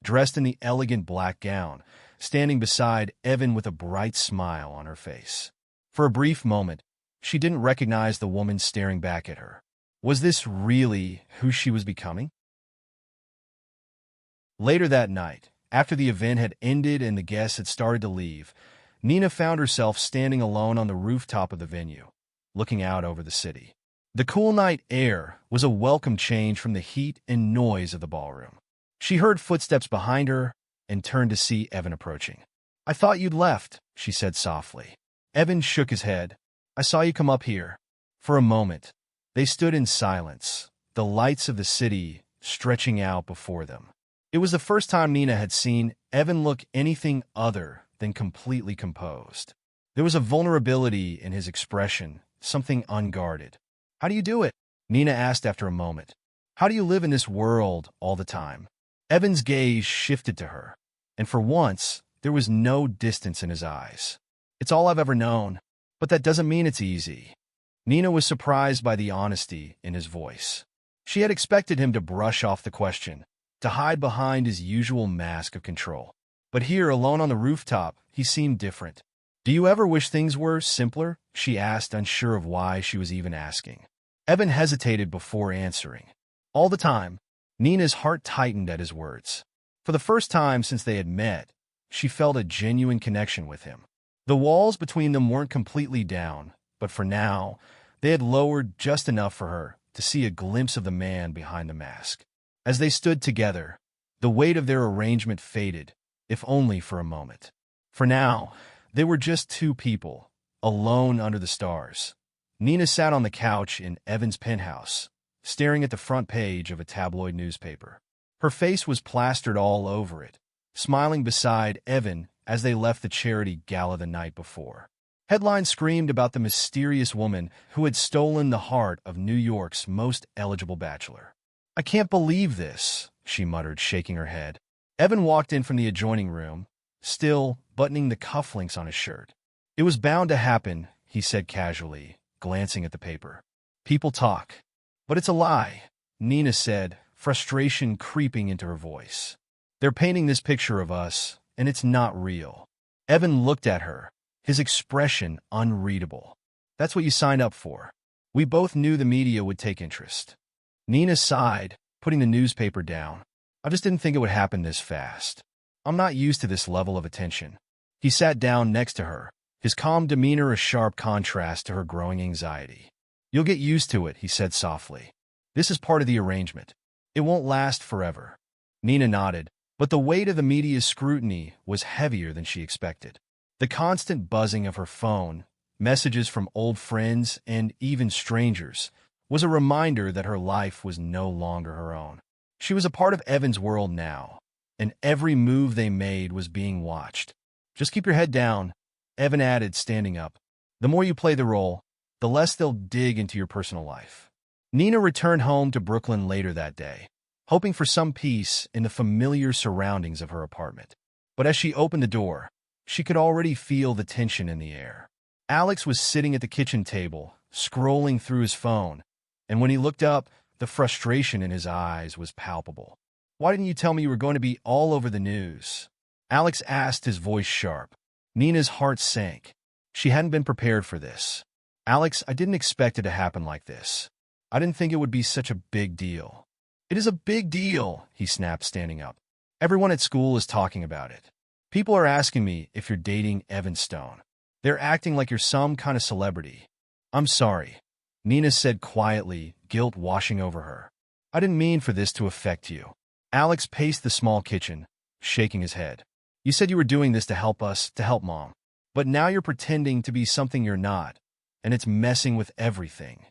dressed in the elegant black gown, standing beside Evan with a bright smile on her face. For a brief moment, she didn't recognize the woman staring back at her. Was this really who she was becoming? Later that night, after the event had ended and the guests had started to leave, Nina found herself standing alone on the rooftop of the venue, looking out over the city. The cool night air was a welcome change from the heat and noise of the ballroom. She heard footsteps behind her and turned to see Evan approaching. "I thought you'd left," she said softly. Evan shook his head. "I saw you come up here." For a moment, they stood in silence, the lights of the city stretching out before them. It was the first time Nina had seen Evan look anything other than completely composed. There was a vulnerability in his expression, something unguarded. "How do you do it?" Nina asked after a moment. "How do you live in this world all the time?" Evan's gaze shifted to her, and for once, there was no distance in his eyes. "It's all I've ever known, but that doesn't mean it's easy." Nina was surprised by the honesty in his voice. She had expected him to brush off the question, to hide behind his usual mask of control. But here, alone on the rooftop, he seemed different. "Do you ever wish things were simpler?" she asked, unsure of why she was even asking. Evan hesitated before answering. All the time, Nina's heart tightened at his words. For the first time since they had met, she felt a genuine connection with him. The walls between them weren't completely down, but for now, they had lowered just enough for her to see a glimpse of the man behind the mask. As they stood together, the weight of their arrangement faded, if only for a moment. For now, they were just two people, alone under the stars. Nina sat on the couch in Evan's penthouse, staring at the front page of a tabloid newspaper. Her face was plastered all over it, smiling beside Evan as they left the charity gala the night before. Headlines screamed about the mysterious woman who had stolen the heart of New York's most eligible bachelor. "I can't believe this," she muttered, shaking her head. Evan walked in from the adjoining room, still buttoning the cufflinks on his shirt. "It was bound to happen," he said casually, glancing at the paper. "People talk. But it's a lie," Nina said, frustration creeping into her voice. "They're painting this picture of us, and it's not real." Evan looked at her, his expression unreadable. "That's what you signed up for. We both knew the media would take interest." Nina sighed, putting the newspaper down. "I just didn't think it would happen this fast. I'm not used to this level of attention." He sat down next to her, his calm demeanor a sharp contrast to her growing anxiety. "You'll get used to it," he said softly. "This is part of the arrangement. It won't last forever." Nina nodded, but the weight of the media's scrutiny was heavier than she expected. The constant buzzing of her phone, messages from old friends and even strangers, was a reminder that her life was no longer her own. She was a part of Evan's world now, and every move they made was being watched. "Just keep your head down," Evan added, standing up. "The more you play the role, the less they'll dig into your personal life." Nina returned home to Brooklyn later that day, hoping for some peace in the familiar surroundings of her apartment. But as she opened the door, she could already feel the tension in the air. Alex was sitting at the kitchen table, scrolling through his phone, and when he looked up, the frustration in his eyes was palpable. "Why didn't you tell me you were going to be all over the news?" Alex asked, his voice sharp. Nina's heart sank. She hadn't been prepared for this. "Alex, I didn't expect it to happen like this. I didn't think it would be such a big deal." "It is a big deal," he snapped, standing up. "Everyone at school is talking about it. People are asking me if you're dating Evan Stone. They're acting like you're some kind of celebrity." "I'm sorry," Nina said quietly, guilt washing over her. "I didn't mean for this to affect you." Alex paced the small kitchen, shaking his head. "You said you were doing this to help us, to help Mom. But now you're pretending to be something you're not, and it's messing with everything."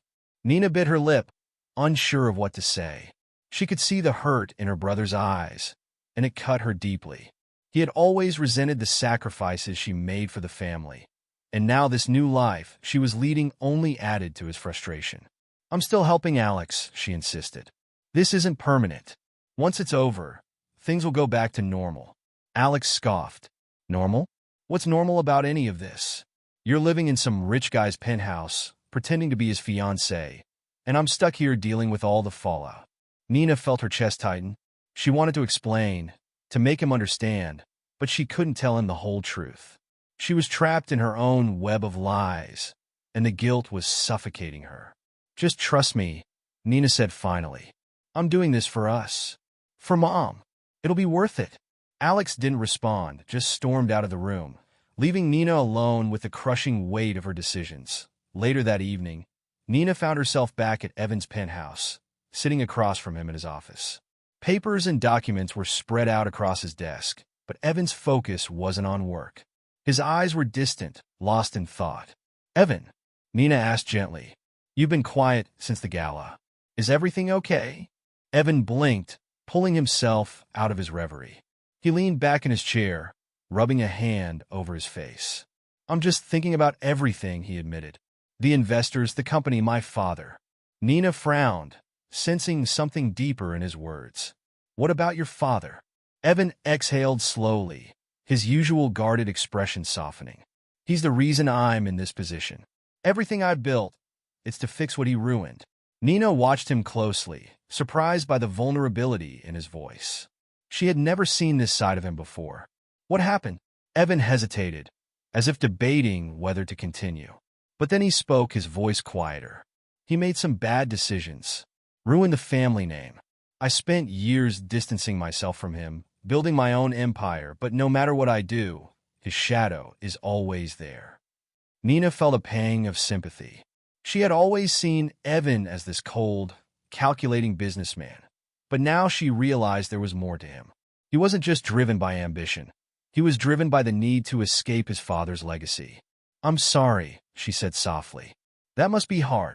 Nina bit her lip, unsure of what to say. She could see the hurt in her brother's eyes, and it cut her deeply. He had always resented the sacrifices she made for the family, and now this new life she was leading only added to his frustration. "I'm still helping Alex," she insisted. "This isn't permanent. Once it's over, things will go back to normal." Alex scoffed. Normal? What's normal about any of this? You're living in some rich guy's penthouse, pretending to be his fiancée, and I'm stuck here dealing with all the fallout. Nina felt her chest tighten. She wanted to explain, to make him understand, but she couldn't tell him the whole truth. She was trapped in her own web of lies, and the guilt was suffocating her. Just trust me, Nina said finally. I'm doing this for us. For Mom. It'll be worth it. Alex didn't respond, just stormed out of the room, leaving Nina alone with the crushing weight of her decisions. Later that evening, Nina found herself back at Evan's penthouse, sitting across from him in his office. Papers and documents were spread out across his desk, but Evan's focus wasn't on work. His eyes were distant, lost in thought. Evan, Nina asked gently, you've been quiet since the gala. Is everything okay? Evan blinked, pulling himself out of his reverie. He leaned back in his chair, rubbing a hand over his face. I'm just thinking about everything, he admitted. The investors, the company, my father. Nina frowned, sensing something deeper in his words. What about your father? Evan exhaled slowly, his usual guarded expression softening. He's the reason I'm in this position. Everything I've built, it's to fix what he ruined. Nina watched him closely, surprised by the vulnerability in his voice. She had never seen this side of him before. What happened? Evan hesitated, as if debating whether to continue. But then he spoke, his voice quieter. He made some bad decisions, ruined the family name. I spent years distancing myself from him, building my own empire, but no matter what I do, his shadow is always there. Nina felt a pang of sympathy. She had always seen Evan as this cold, calculating businessman, but now she realized there was more to him. He wasn't just driven by ambition. He was driven by the need to escape his father's legacy. I'm sorry, she said softly. That must be hard.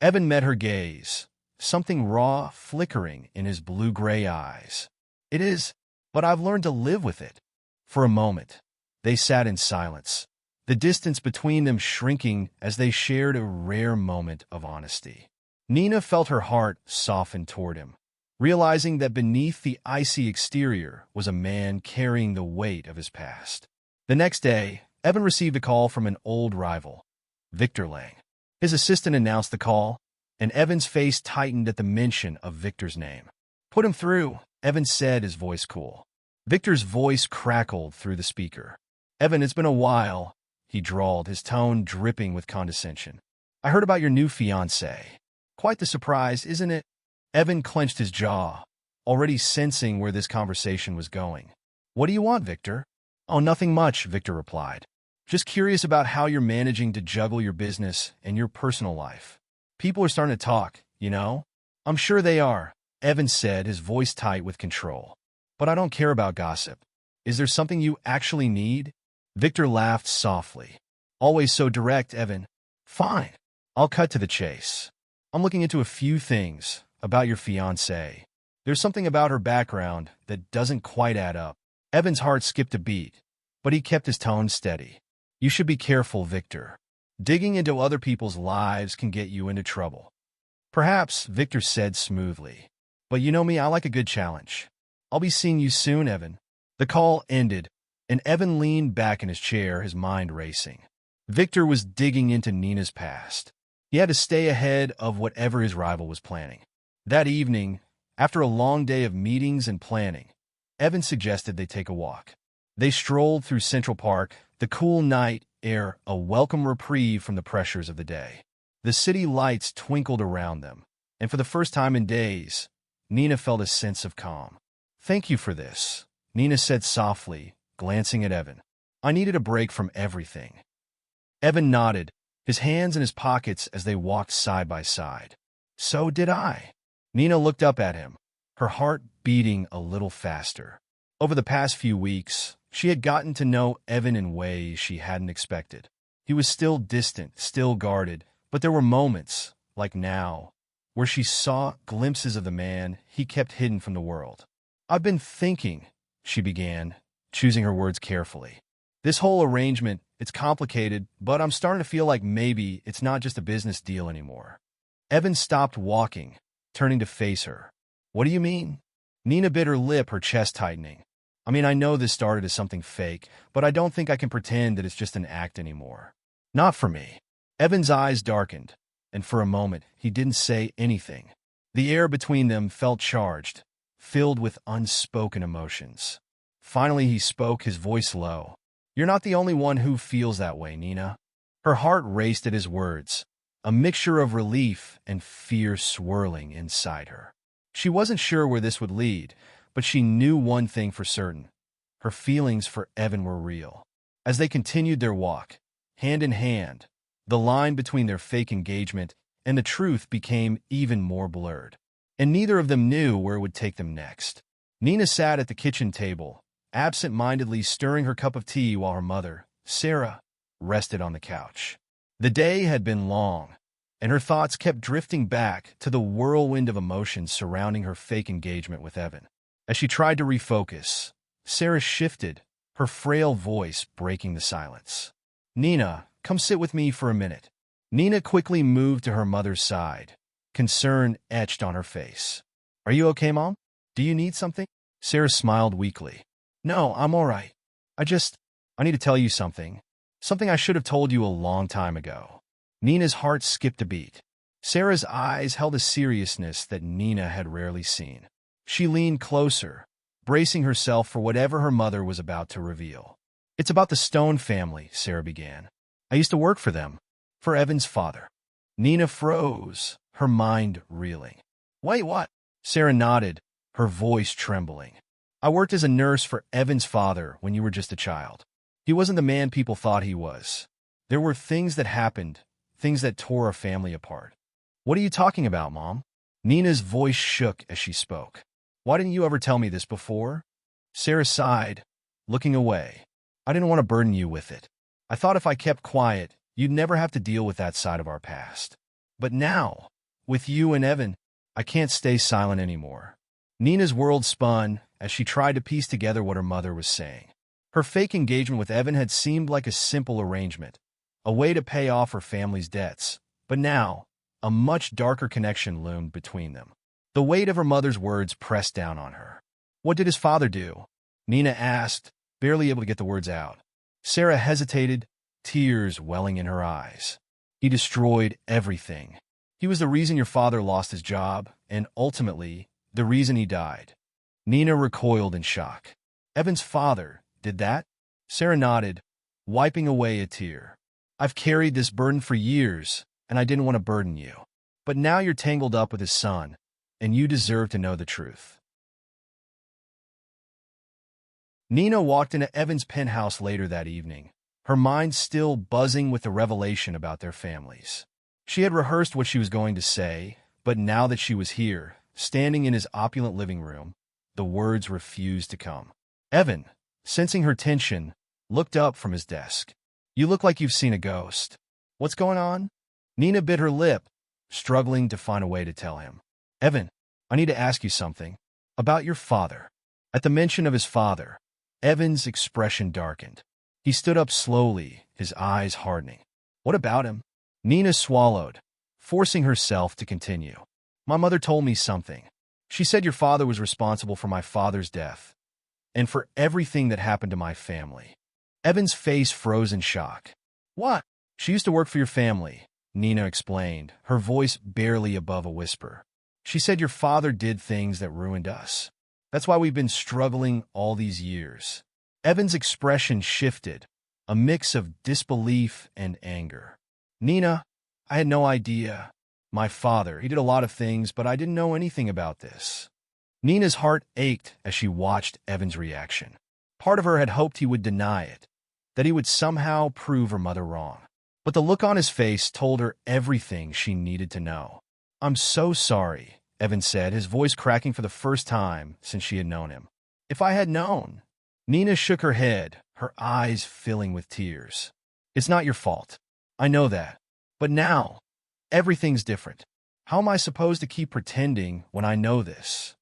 Evan met her gaze, something raw flickering in his blue-gray eyes. It is, but I've learned to live with it. For a moment, they sat in silence, the distance between them shrinking as they shared a rare moment of honesty. Nina felt her heart soften toward him, realizing that beneath the icy exterior was a man carrying the weight of his past. The next day, Evan received a call from an old rival, Victor Lang. His assistant announced the call, and Evan's face tightened at the mention of Victor's name. Put him through, Evan said, his voice cool. Victor's voice crackled through the speaker. Evan, it's been a while, he drawled, his tone dripping with condescension. I heard about your new fiancée. Quite the surprise, isn't it? Evan clenched his jaw, already sensing where this conversation was going. What do you want, Victor? Oh, nothing much, Victor replied. Just curious about how you're managing to juggle your business and your personal life. People are starting to talk, you know? I'm sure they are, Evan said, his voice tight with control. But I don't care about gossip. Is there something you actually need? Victor laughed softly. Always so direct, Evan. Fine. I'll cut to the chase. I'm looking into a few things about your fiancée. There's something about her background that doesn't quite add up. Evan's heart skipped a beat, but he kept his tone steady. You should be careful, Victor. Digging into other people's lives can get you into trouble. Perhaps, Victor said smoothly. But you know me, I like a good challenge. I'll be seeing you soon, Evan. The call ended, and Evan leaned back in his chair, his mind racing. Victor was digging into Nina's past. He had to stay ahead of whatever his rival was planning. That evening, after a long day of meetings and planning, Evan suggested they take a walk. They strolled through Central Park, the cool night air a welcome reprieve from the pressures of the day. The city lights twinkled around them, and for the first time in days, Nina felt a sense of calm. Thank you for this, Nina said softly, glancing at Evan. I needed a break from everything. Evan nodded, his hands in his pockets as they walked side by side. So did I. Nina looked up at him, her heart beating a little faster. Over the past few weeks, she had gotten to know Evan in ways she hadn't expected. He was still distant, still guarded, but there were moments, like now, where she saw glimpses of the man he kept hidden from the world. I've been thinking, she began, choosing her words carefully. This whole arrangement, it's complicated, but I'm starting to feel like maybe it's not just a business deal anymore. Evan stopped walking, turning to face her. What do you mean? Nina bit her lip, her chest tightening. I mean, I know this started as something fake, but I don't think I can pretend that it's just an act anymore. Not for me. Evan's eyes darkened, and for a moment, he didn't say anything. The air between them felt charged, filled with unspoken emotions. Finally, he spoke, his voice low. You're not the only one who feels that way, Nina. Her heart raced at his words, a mixture of relief and fear swirling inside her. She wasn't sure where this would lead, but she knew one thing for certain. Her feelings for Evan were real. As they continued their walk, hand in hand, the line between their fake engagement and the truth became even more blurred. And neither of them knew where it would take them next. Nina sat at the kitchen table, absent-mindedly stirring her cup of tea while her mother, Sarah, rested on the couch. The day had been long, and her thoughts kept drifting back to the whirlwind of emotions surrounding her fake engagement with Evan. As she tried to refocus, Sarah shifted, her frail voice breaking the silence. Nina, come sit with me for a minute. Nina quickly moved to her mother's side, concern etched on her face. Are you okay, Mom? Do you need something? Sarah smiled weakly. No, I'm all right. I need to tell you something. Something I should have told you a long time ago. Nina's heart skipped a beat. Sarah's eyes held a seriousness that Nina had rarely seen. She leaned closer, bracing herself for whatever her mother was about to reveal. It's about the Stone family, Sarah began. I used to work for them, for Evan's father. Nina froze, her mind reeling. Wait, what? Sarah nodded, her voice trembling. I worked as a nurse for Evan's father when you were just a child. He wasn't the man people thought he was. There were things that happened, things that tore our family apart. What are you talking about, Mom? Nina's voice shook as she spoke. Why didn't you ever tell me this before? Sarah sighed, looking away. I didn't want to burden you with it. I thought if I kept quiet, you'd never have to deal with that side of our past. But now, with you and Evan, I can't stay silent anymore. Nina's world spun as she tried to piece together what her mother was saying. Her fake engagement with Evan had seemed like a simple arrangement, a way to pay off her family's debts. But now, a much darker connection loomed between them. The weight of her mother's words pressed down on her. What did his father do? Nina asked, barely able to get the words out. Sarah hesitated, tears welling in her eyes. He destroyed everything. He was the reason your father lost his job, and ultimately, the reason he died. Nina recoiled in shock. Evan's father did that? Sarah nodded, wiping away a tear. I've carried this burden for years, and I didn't want to burden you. But now you're tangled up with his son, and you deserve to know the truth. Nina walked into Evan's penthouse later that evening, her mind still buzzing with the revelation about their families. She had rehearsed what she was going to say, but now that she was here, standing in his opulent living room, the words refused to come. Evan, sensing her tension, looked up from his desk. You look like you've seen a ghost. What's going on? Nina bit her lip, struggling to find a way to tell him. Evan, I need to ask you something. About your father. At the mention of his father, Evan's expression darkened. He stood up slowly, his eyes hardening. What about him? Nina swallowed, forcing herself to continue. My mother told me something. She said your father was responsible for my father's death, and for everything that happened to my family. Evan's face froze in shock. What? She used to work for your family, Nina explained, her voice barely above a whisper. She said your father did things that ruined us. That's why we've been struggling all these years. Evan's expression shifted, a mix of disbelief and anger. Nina, I had no idea. My father, he did a lot of things, but I didn't know anything about this. Nina's heart ached as she watched Evan's reaction. Part of her had hoped he would deny it, that he would somehow prove her mother wrong. But the look on his face told her everything she needed to know. I'm so sorry, Evan said, his voice cracking for the first time since she had known him. If I had known. Nina shook her head, her eyes filling with tears. It's not your fault. I know that. But now, everything's different. How am I supposed to keep pretending when I know this?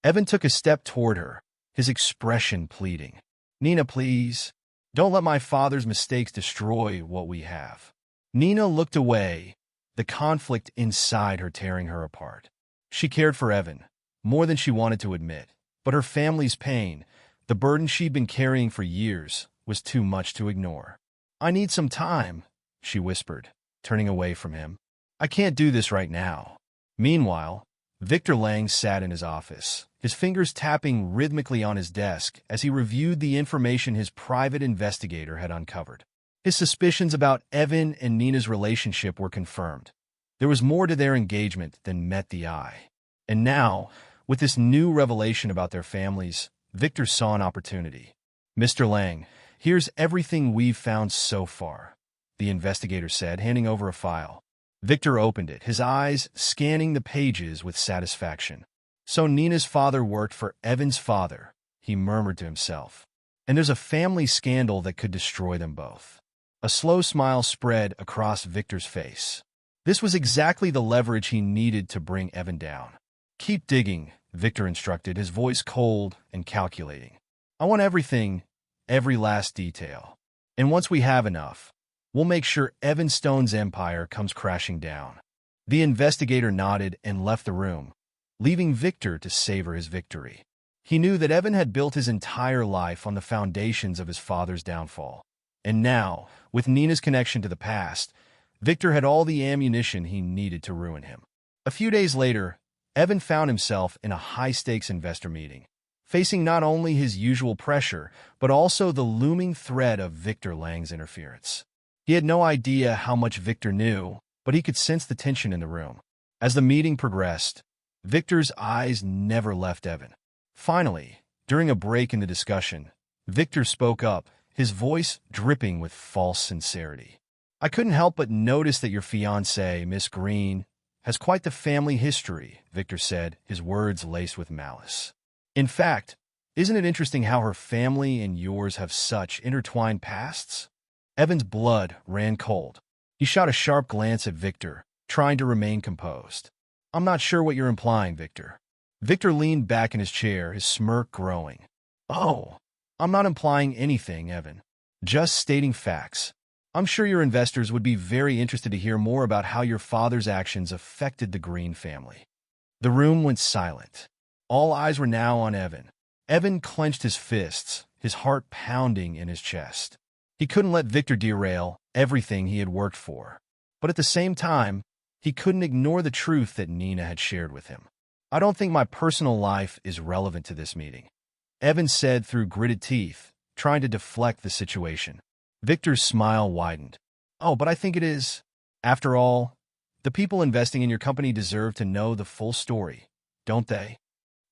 Evan took a step toward her, his expression pleading. Nina, please, don't let my father's mistakes destroy what we have. Nina looked away, the conflict inside her tearing her apart. She cared for Evan, more than she wanted to admit, but her family's pain, The burden she'd been carrying for years was too much to ignore. "I need some time," she whispered, turning away from him. "I can't do this right now." Meanwhile, Victor Lang sat in his office, his fingers tapping rhythmically on his desk as he reviewed the information his private investigator had uncovered. His suspicions about Evan and Nina's relationship were confirmed. There was more to their engagement than met the eye. And now, with this new revelation about their families, Victor saw an opportunity. "Mr. Lang, here's everything we've found so far," the investigator said, handing over a file. Victor opened it, his eyes scanning the pages with satisfaction. "So Nina's father worked for Evan's father," he murmured to himself. "And there's a family scandal that could destroy them both." A slow smile spread across Victor's face. This was exactly the leverage he needed to bring Evan down. "Keep digging," Victor instructed, his voice cold and calculating. "I want everything, every last detail. And once we have enough, we'll make sure Evan Stone's empire comes crashing down." The investigator nodded and left the room, leaving Victor to savor his victory. He knew that Evan had built his entire life on the foundations of his father's downfall. And now, with Nina's connection to the past, Victor had all the ammunition he needed to ruin him. A few days later, Evan found himself in a high-stakes investor meeting, facing not only his usual pressure, but also the looming threat of Victor Lang's interference. He had no idea how much Victor knew, but he could sense the tension in the room. As the meeting progressed, Victor's eyes never left Evan. Finally, during a break in the discussion, Victor spoke up, his voice dripping with false sincerity. "I couldn't help but notice that your fiancée, Miss Green, has quite the family history," Victor said, his words laced with malice. "In fact, isn't it interesting how her family and yours have such intertwined pasts?" Evan's blood ran cold. He shot a sharp glance at Victor, trying to remain composed. "I'm not sure what you're implying, Victor." Victor leaned back in his chair, his smirk growing. "Oh, I'm not implying anything, Evan. Just stating facts. I'm sure your investors would be very interested to hear more about how your father's actions affected the Green family." The room went silent. All eyes were now on Evan. Evan clenched his fists, his heart pounding in his chest. He couldn't let Victor derail everything he had worked for. But at the same time, he couldn't ignore the truth that Nina had shared with him. "I don't think my personal life is relevant to this meeting," Evan said through gritted teeth, trying to deflect the situation. Victor's smile widened. "Oh, but I think it is. After all, the people investing in your company deserve to know the full story, don't they?"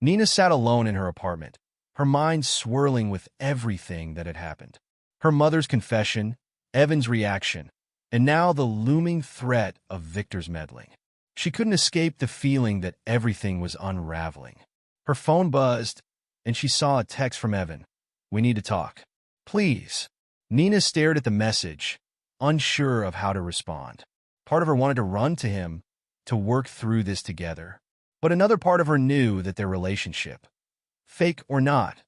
Nina sat alone in her apartment, her mind swirling with everything that had happened. Her mother's confession, Evan's reaction, and now the looming threat of Victor's meddling. She couldn't escape the feeling that everything was unraveling. Her phone buzzed, and she saw a text from Evan. "We need to talk. Please." Nina stared at the message, unsure of how to respond. Part of her wanted to run to him, to work through this together. But another part of her knew that their relationship, fake or not,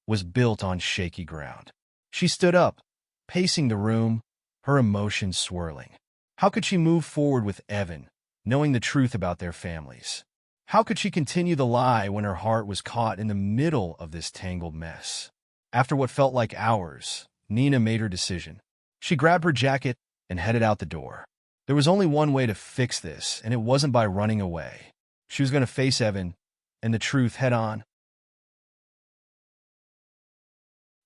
was built on shaky ground. She stood up, pacing the room, her emotions swirling. How could she move forward with Evan, knowing the truth about their families? How could she continue the lie when her heart was caught in the middle of this tangled mess? After what felt like hours, Nina made her decision. She grabbed her jacket and headed out the door. There was only one way to fix this, and it wasn't by running away. She was going to face Evan and the truth head on.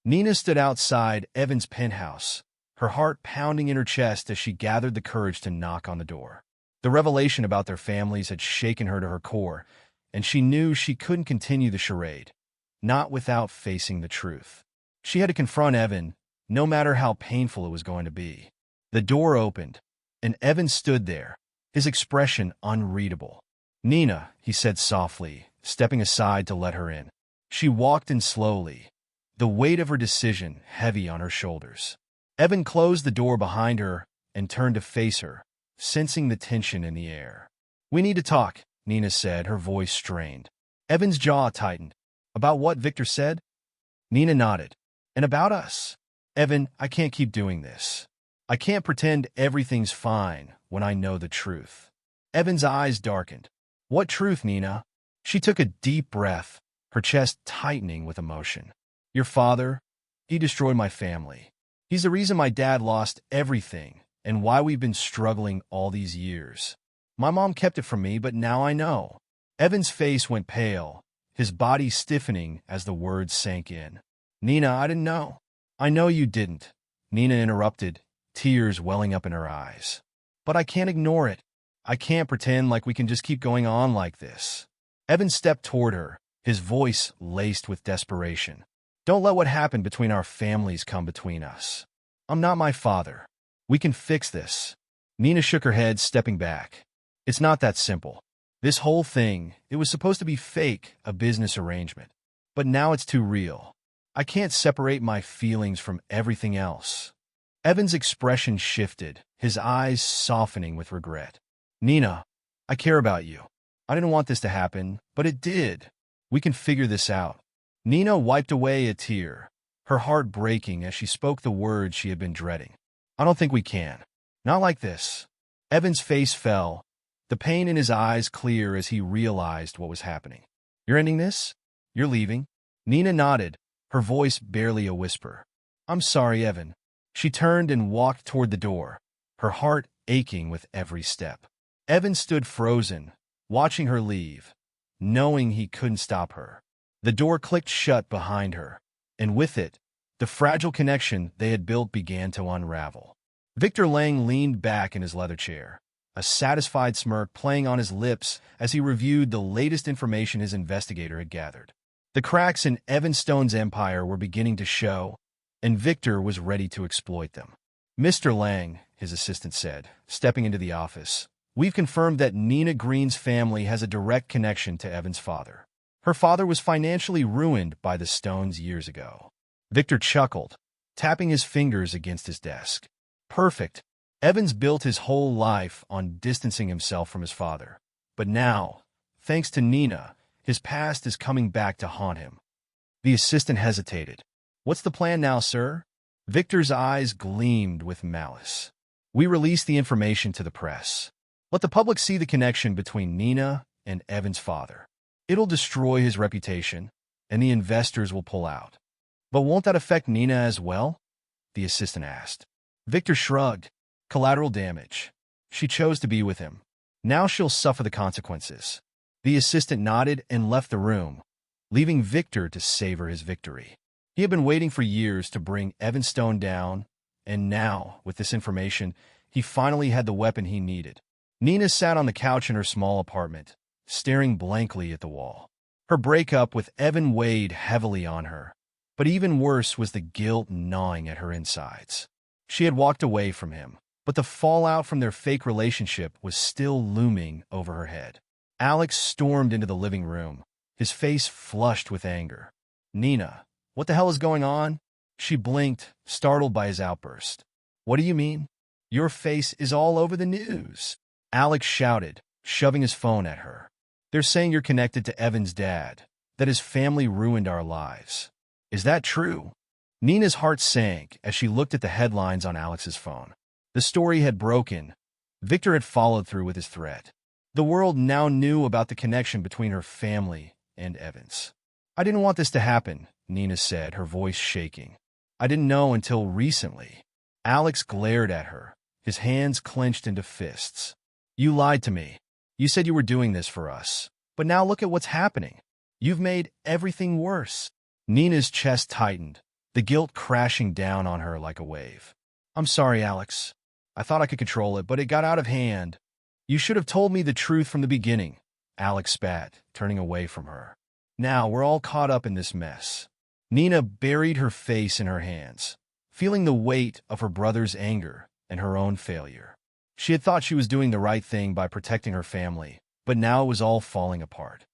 Nina stood outside Evan's penthouse, her heart pounding in her chest as she gathered the courage to knock on the door. The revelation about their families had shaken her to her core, and she knew she couldn't continue the charade, not without facing the truth. She had to confront Evan, no matter how painful it was going to be. The door opened, and Evan stood there, his expression unreadable. "Nina," he said softly, stepping aside to let her in. She walked in slowly, the weight of her decision heavy on her shoulders. Evan closed the door behind her and turned to face her, sensing the tension in the air. "We need to talk," Nina said, her voice strained. Evan's jaw tightened. "About what Victor said?" Nina nodded. "And about us. Evan, I can't keep doing this. I can't pretend everything's fine when I know the truth." Evan's eyes darkened. "What truth, Nina?" She took a deep breath, her chest tightening with emotion. Your father, he destroyed my family. He's the reason my dad lost everything and why we've been struggling all these years. My mom kept it from me, but now I know. Evan's face went pale, his body stiffening as the words sank in. Nina, I didn't know. I know you didn't, Nina interrupted, tears welling up in her eyes. But I can't ignore it. I can't pretend like we can just keep going on like this. Evan stepped toward her, his voice laced with desperation. Don't let what happened between our families come between us. I'm not my father. We can fix this. Nina shook her head, stepping back. It's not that simple. This whole thing, it was supposed to be fake, a business arrangement. But now it's too real. I can't separate my feelings from everything else. Evan's expression shifted, his eyes softening with regret. Nina, I care about you. I didn't want this to happen, but it did. We can figure this out. Nina wiped away a tear, her heart breaking as she spoke the words she had been dreading. I don't think we can. Not like this. Evan's face fell, the pain in his eyes clear as he realized what was happening. You're ending this? You're leaving? Nina nodded, her voice barely a whisper. I'm sorry, Evan. She turned and walked toward the door, her heart aching with every step. Evan stood frozen, watching her leave, knowing he couldn't stop her. The door clicked shut behind her, and with it, the fragile connection they had built began to unravel. Victor Lang leaned back in his leather chair, a satisfied smirk playing on his lips as he reviewed the latest information his investigator had gathered. The cracks in Evan Stone's empire were beginning to show, and Victor was ready to exploit them. Mr. Lang, his assistant said, stepping into the office, we've confirmed that Nina Green's family has a direct connection to Evan's father. Her father was financially ruined by the Stones years ago. Victor chuckled, tapping his fingers against his desk. Perfect. Evans built his whole life on distancing himself from his father. But now, thanks to Nina, his past is coming back to haunt him. The assistant hesitated. What's the plan now, sir? Victor's eyes gleamed with malice. We release the information to the press. Let the public see the connection between Nina and Evan's father. It'll destroy his reputation, and the investors will pull out. But won't that affect Nina as well? The assistant asked. Victor shrugged. Collateral damage. She chose to be with him. Now she'll suffer the consequences. The assistant nodded and left the room, leaving Victor to savor his victory. He had been waiting for years to bring Evan Stone down, and now, with this information, he finally had the weapon he needed. Nina sat on the couch in her small apartment, staring blankly at the wall. Her breakup with Evan weighed heavily on her, but even worse was the guilt gnawing at her insides. She had walked away from him, but the fallout from their fake relationship was still looming over her head. Alex stormed into the living room, his face flushed with anger. Nina, what the hell is going on? She blinked, startled by his outburst. What do you mean? Your face is all over the news. Alex shouted, shoving his phone at her. They're saying you're connected to Evan's dad, that his family ruined our lives. Is that true? Nina's heart sank as she looked at the headlines on Alex's phone. The story had broken. Victor had followed through with his threat. The world now knew about the connection between her family and Evans. I didn't want this to happen, Nina said, her voice shaking. I didn't know until recently. Alex glared at her, his hands clenched into fists. You lied to me. You said you were doing this for us. But now look at what's happening. You've made everything worse. Nina's chest tightened, the guilt crashing down on her like a wave. I'm sorry, Alex. I thought I could control it, but it got out of hand. You should have told me the truth from the beginning, Alex spat, turning away from her. Now we're all caught up in this mess. Nina buried her face in her hands, feeling the weight of her brother's anger and her own failure. She had thought she was doing the right thing by protecting her family, but now it was all falling apart.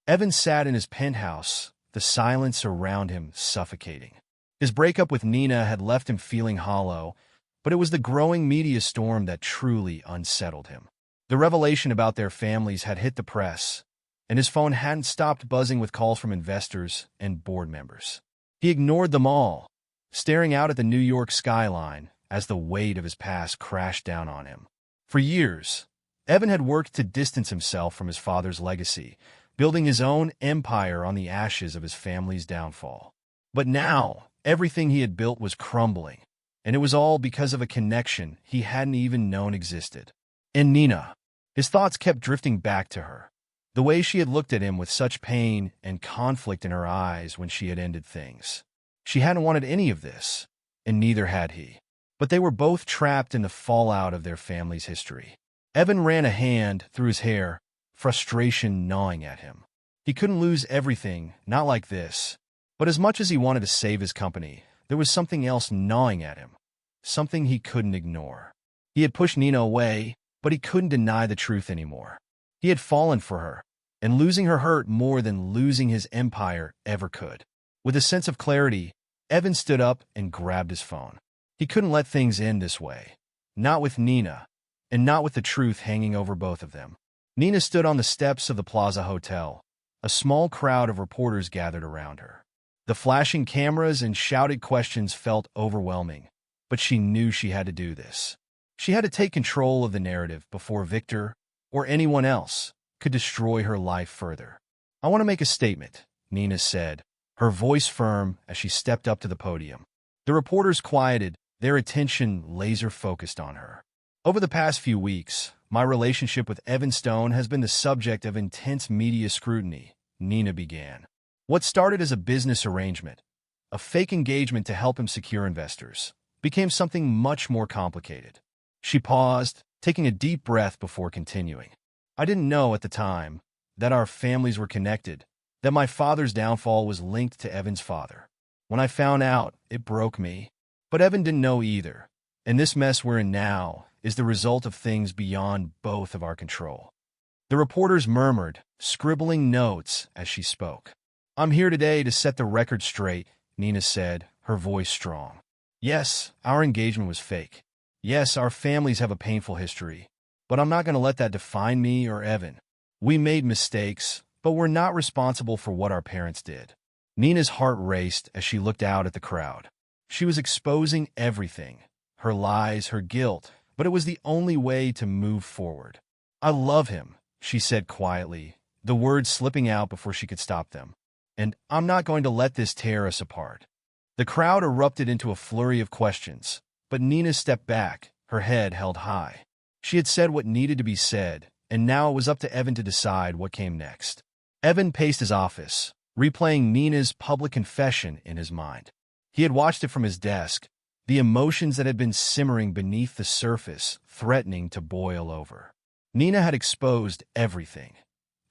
Evan sat in his penthouse, the silence around him suffocating. His breakup with Nina had left him feeling hollow, but it was the growing media storm that truly unsettled him. The revelation about their families had hit the press, and his phone hadn't stopped buzzing with calls from investors and board members. He ignored them all, staring out at the New York skyline as the weight of his past crashed down on him. For years, Evan had worked to distance himself from his father's legacy, building his own empire on the ashes of his family's downfall. But now, everything he had built was crumbling, and it was all because of a connection he hadn't even known existed. And Nina. His thoughts kept drifting back to her. The way she had looked at him with such pain and conflict in her eyes when she had ended things. She hadn't wanted any of this, and neither had he. But they were both trapped in the fallout of their family's history. Evan ran a hand through his hair, frustration gnawing at him. He couldn't lose everything, not like this. But as much as he wanted to save his company, there was something else gnawing at him. Something he couldn't ignore. He had pushed Nina away, but he couldn't deny the truth anymore. He had fallen for her, and losing her hurt more than losing his empire ever could. With a sense of clarity, Evan stood up and grabbed his phone. He couldn't let things end this way. Not with Nina, and not with the truth hanging over both of them. Nina stood on the steps of the Plaza Hotel. A small crowd of reporters gathered around her. The flashing cameras and shouted questions felt overwhelming, but she knew she had to do this. She had to take control of the narrative before Victor, or anyone else, could destroy her life further. "I want to make a statement," Nina said, her voice firm as she stepped up to the podium. The reporters quieted, their attention laser-focused on her. "Over the past few weeks, my relationship with Evan Stone has been the subject of intense media scrutiny," Nina began. "What started as a business arrangement, a fake engagement to help him secure investors, became something much more complicated." She paused, taking a deep breath before continuing. "I didn't know at the time that our families were connected, that my father's downfall was linked to Evan's father. When I found out, it broke me. But Evan didn't know either, and this mess we're in now is the result of things beyond both of our control." The reporters murmured, scribbling notes as she spoke. "I'm here today to set the record straight," Nina said, her voice strong. "Yes, our engagement was fake. Yes, our families have a painful history, but I'm not going to let that define me or Evan. We made mistakes, but we're not responsible for what our parents did." Nina's heart raced as she looked out at the crowd. She was exposing everything, her lies, her guilt, but it was the only way to move forward. "I love him," she said quietly, the words slipping out before she could stop them. "And I'm not going to let this tear us apart." The crowd erupted into a flurry of questions, but Nina stepped back, her head held high. She had said what needed to be said, and now it was up to Evan to decide what came next. Evan paced his office, replaying Nina's public confession in his mind. He had watched it from his desk, the emotions that had been simmering beneath the surface threatening to boil over. Nina had exposed everything.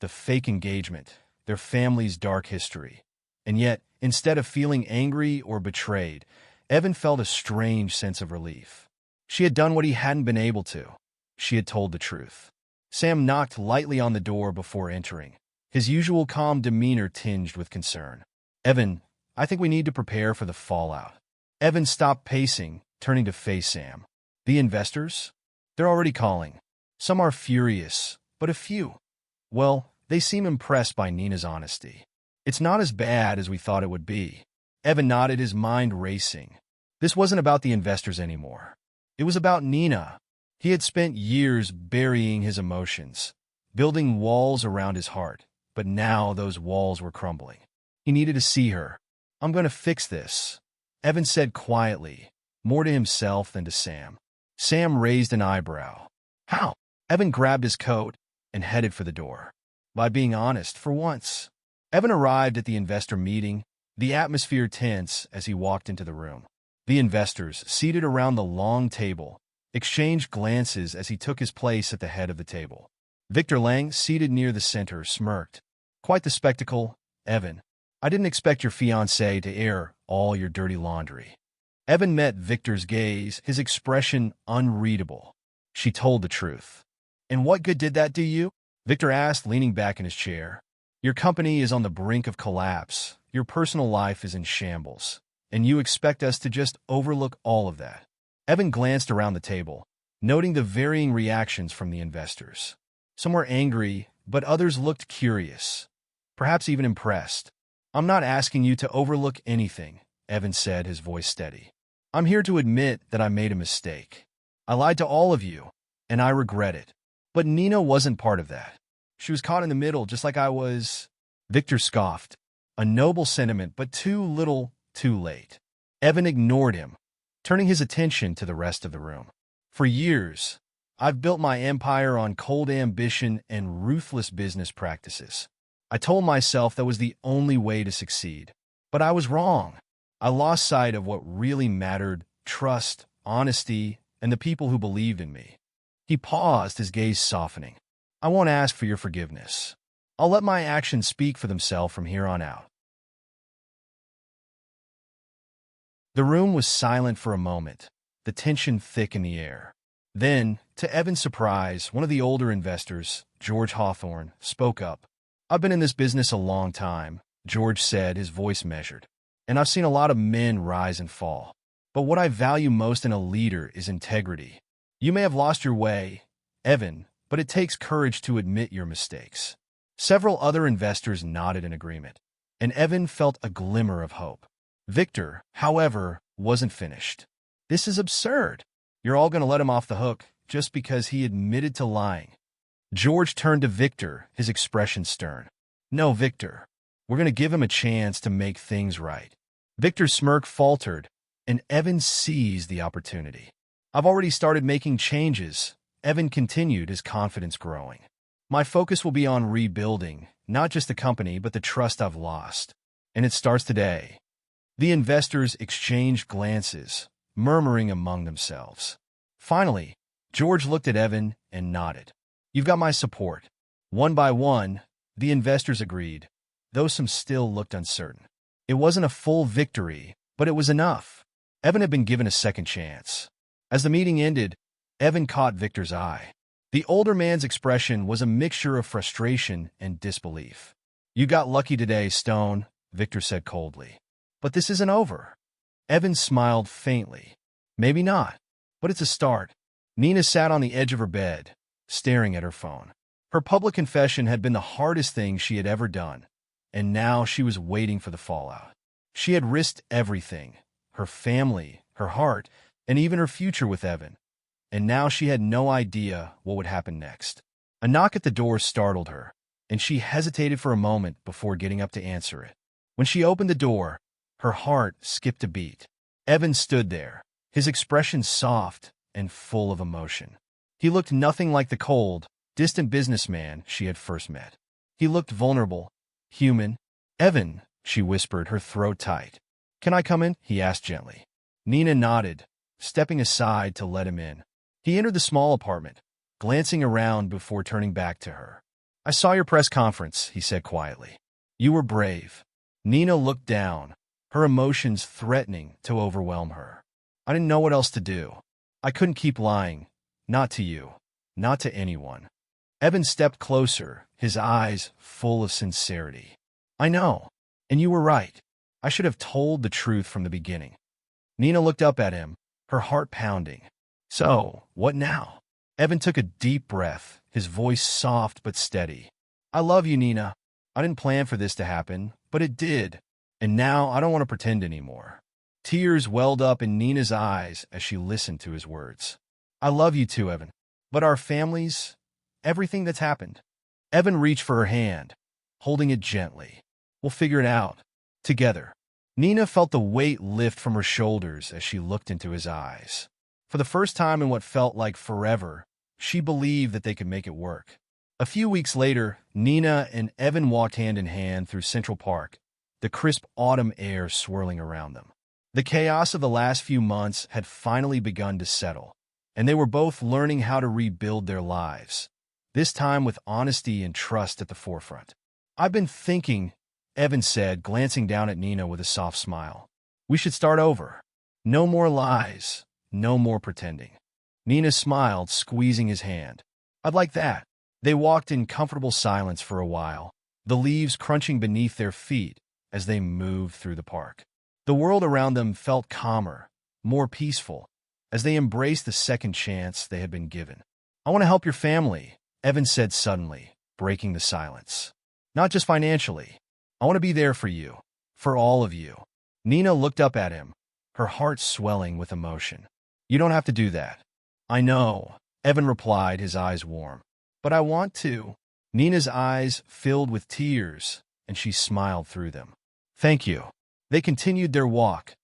The fake engagement, their family's dark history. And yet, instead of feeling angry or betrayed, Evan felt a strange sense of relief. She had done what he hadn't been able to. She had told the truth. Sam knocked lightly on the door before entering, his usual calm demeanor tinged with concern. "Evan, I think we need to prepare for the fallout." Evan stopped pacing, turning to face Sam. "The investors? They're already calling. Some are furious, but a few. Well, they seem impressed by Nina's honesty. It's not as bad as we thought it would be." Evan nodded, his mind racing. This wasn't about the investors anymore. It was about Nina. He had spent years burying his emotions, building walls around his heart, but now those walls were crumbling. He needed to see her. "I'm going to fix this," Evan said quietly, more to himself than to Sam. Sam raised an eyebrow. "How?" Evan grabbed his coat and headed for the door. "By being honest, for once." Evan arrived at the investor meeting, the atmosphere tense as he walked into the room. The investors, seated around the long table, exchanged glances as he took his place at the head of the table. Victor Lang, seated near the center, smirked. "Quite the spectacle, Evan. I didn't expect your fiancée to air all your dirty laundry." Evan met Victor's gaze, his expression unreadable. "She told the truth." "And what good did that do you?" Victor asked, leaning back in his chair. "Your company is on the brink of collapse. Your personal life is in shambles. And you expect us to just overlook all of that?" Evan glanced around the table, noting the varying reactions from the investors. Some were angry, but others looked curious, perhaps even impressed. "I'm not asking you to overlook anything," Evan said, his voice steady. "I'm here to admit that I made a mistake. I lied to all of you, and I regret it." But Nina wasn't part of that. She was caught in the middle, just like I was. Victor scoffed. A noble sentiment, but too little, too late. Evan ignored him, turning his attention to the rest of the room. For years, I've built my empire on cold ambition and ruthless business practices. I told myself that was the only way to succeed. But I was wrong. I lost sight of what really mattered: trust, honesty, and the people who believed in me. He paused, his gaze softening. I won't ask for your forgiveness. I'll let my actions speak for themselves from here on out. The room was silent for a moment, the tension thick in the air. Then, to Evan's surprise, one of the older investors, George Hawthorne, spoke up. I've been in this business a long time, George said, his voice measured. And I've seen a lot of men rise and fall. But what I value most in a leader is integrity. You may have lost your way, Evan, but it takes courage to admit your mistakes. Several other investors nodded in agreement, and Evan felt a glimmer of hope. Victor, however, wasn't finished. This is absurd. You're all going to let him off the hook just because he admitted to lying. George turned to Victor, his expression stern. No, Victor. We're going to give him a chance to make things right. Victor's smirk faltered, and Evan seized the opportunity. I've already started making changes, Evan continued, his confidence growing. My focus will be on rebuilding, not just the company, but the trust I've lost. And it starts today. The investors exchanged glances, murmuring among themselves. Finally, George looked at Evan and nodded. You've got my support. One by one, the investors agreed, though some still looked uncertain. It wasn't a full victory, but it was enough. Evan had been given a second chance. As the meeting ended, Evan caught Victor's eye. The older man's expression was a mixture of frustration and disbelief. You got lucky today, Stone, Victor said coldly. But this isn't over. Evan smiled faintly. Maybe not, but it's a start. Nina sat on the edge of her bed, staring at her phone. Her public confession had been the hardest thing she had ever done, and now she was waiting for the fallout. She had risked everything, her family, her heart, and even her future with Evan, and now she had no idea what would happen next. A knock at the door startled her, and she hesitated for a moment before getting up to answer it. When she opened the door, her heart skipped a beat. Evan stood there, his expression soft and full of emotion. He looked nothing like the cold, distant businessman she had first met. He looked vulnerable, human. Evan, she whispered, her throat tight. Can I come in? He asked gently. Nina nodded, stepping aside to let him in. He entered the small apartment, glancing around before turning back to her. I saw your press conference, he said quietly. You were brave. Nina looked down, her emotions threatening to overwhelm her. I didn't know what else to do. I couldn't keep lying. Not to you. Not to anyone. Evan stepped closer, his eyes full of sincerity. I know. And you were right. I should have told the truth from the beginning. Nina looked up at him, her heart pounding. So, what now? Evan took a deep breath, his voice soft but steady. I love you, Nina. I didn't plan for this to happen, but it did. And now I don't want to pretend anymore. Tears welled up in Nina's eyes as she listened to his words. I love you too, Evan. But our families, everything that's happened. Evan reached for her hand, holding it gently. We'll figure it out. Together. Nina felt the weight lift from her shoulders as she looked into his eyes. For the first time in what felt like forever, she believed that they could make it work. A few weeks later, Nina and Evan walked hand in hand through Central Park, the crisp autumn air swirling around them. The chaos of the last few months had finally begun to settle, and they were both learning how to rebuild their lives, this time with honesty and trust at the forefront. I've been thinking, Evan said, glancing down at Nina with a soft smile. We should start over. No more lies, no more pretending. Nina smiled, squeezing his hand. I'd like that. They walked in comfortable silence for a while, the leaves crunching beneath their feet as they moved through the park. The world around them felt calmer, more peaceful, as they embraced the second chance they had been given. I want to help your family, Evan said suddenly, breaking the silence. Not just financially. I want to be there for you, for all of you. Nina looked up at him, her heart swelling with emotion. You don't have to do that. I know, Evan replied, his eyes warm. But I want to. Nina's eyes filled with tears, and she smiled through them. Thank you. They continued their walk,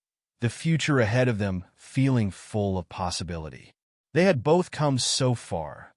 the future ahead of them feeling full of possibility. They had both come so far.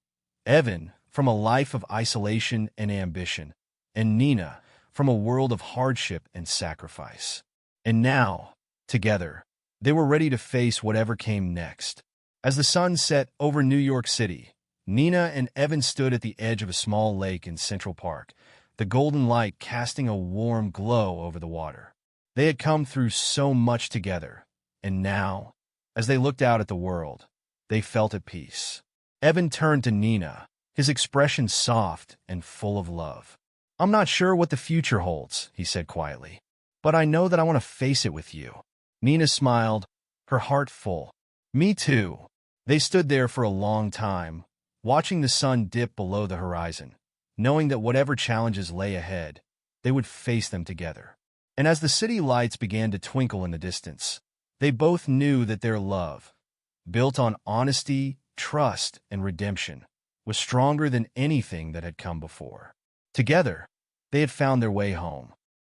Evan, from a life of isolation and ambition, and Nina, from a world of hardship and sacrifice. And now, together, they were ready to face whatever came next. As the sun set over New York City, Nina and Evan stood at the edge of a small lake in Central Park, the golden light casting a warm glow over the water. They had come through so much together, and now, as they looked out at the world, they felt at peace. Evan turned to Nina, his expression soft and full of love. I'm not sure what the future holds, he said quietly, but I know that I want to face it with you. Nina smiled, her heart full. Me too. They stood there for a long time, watching the sun dip below the horizon, knowing that whatever challenges lay ahead, they would face them together. And as the city lights began to twinkle in the distance, they both knew that their love, built on honesty, trust, and redemption, was stronger than anything that had come before. Together, they had found their way home.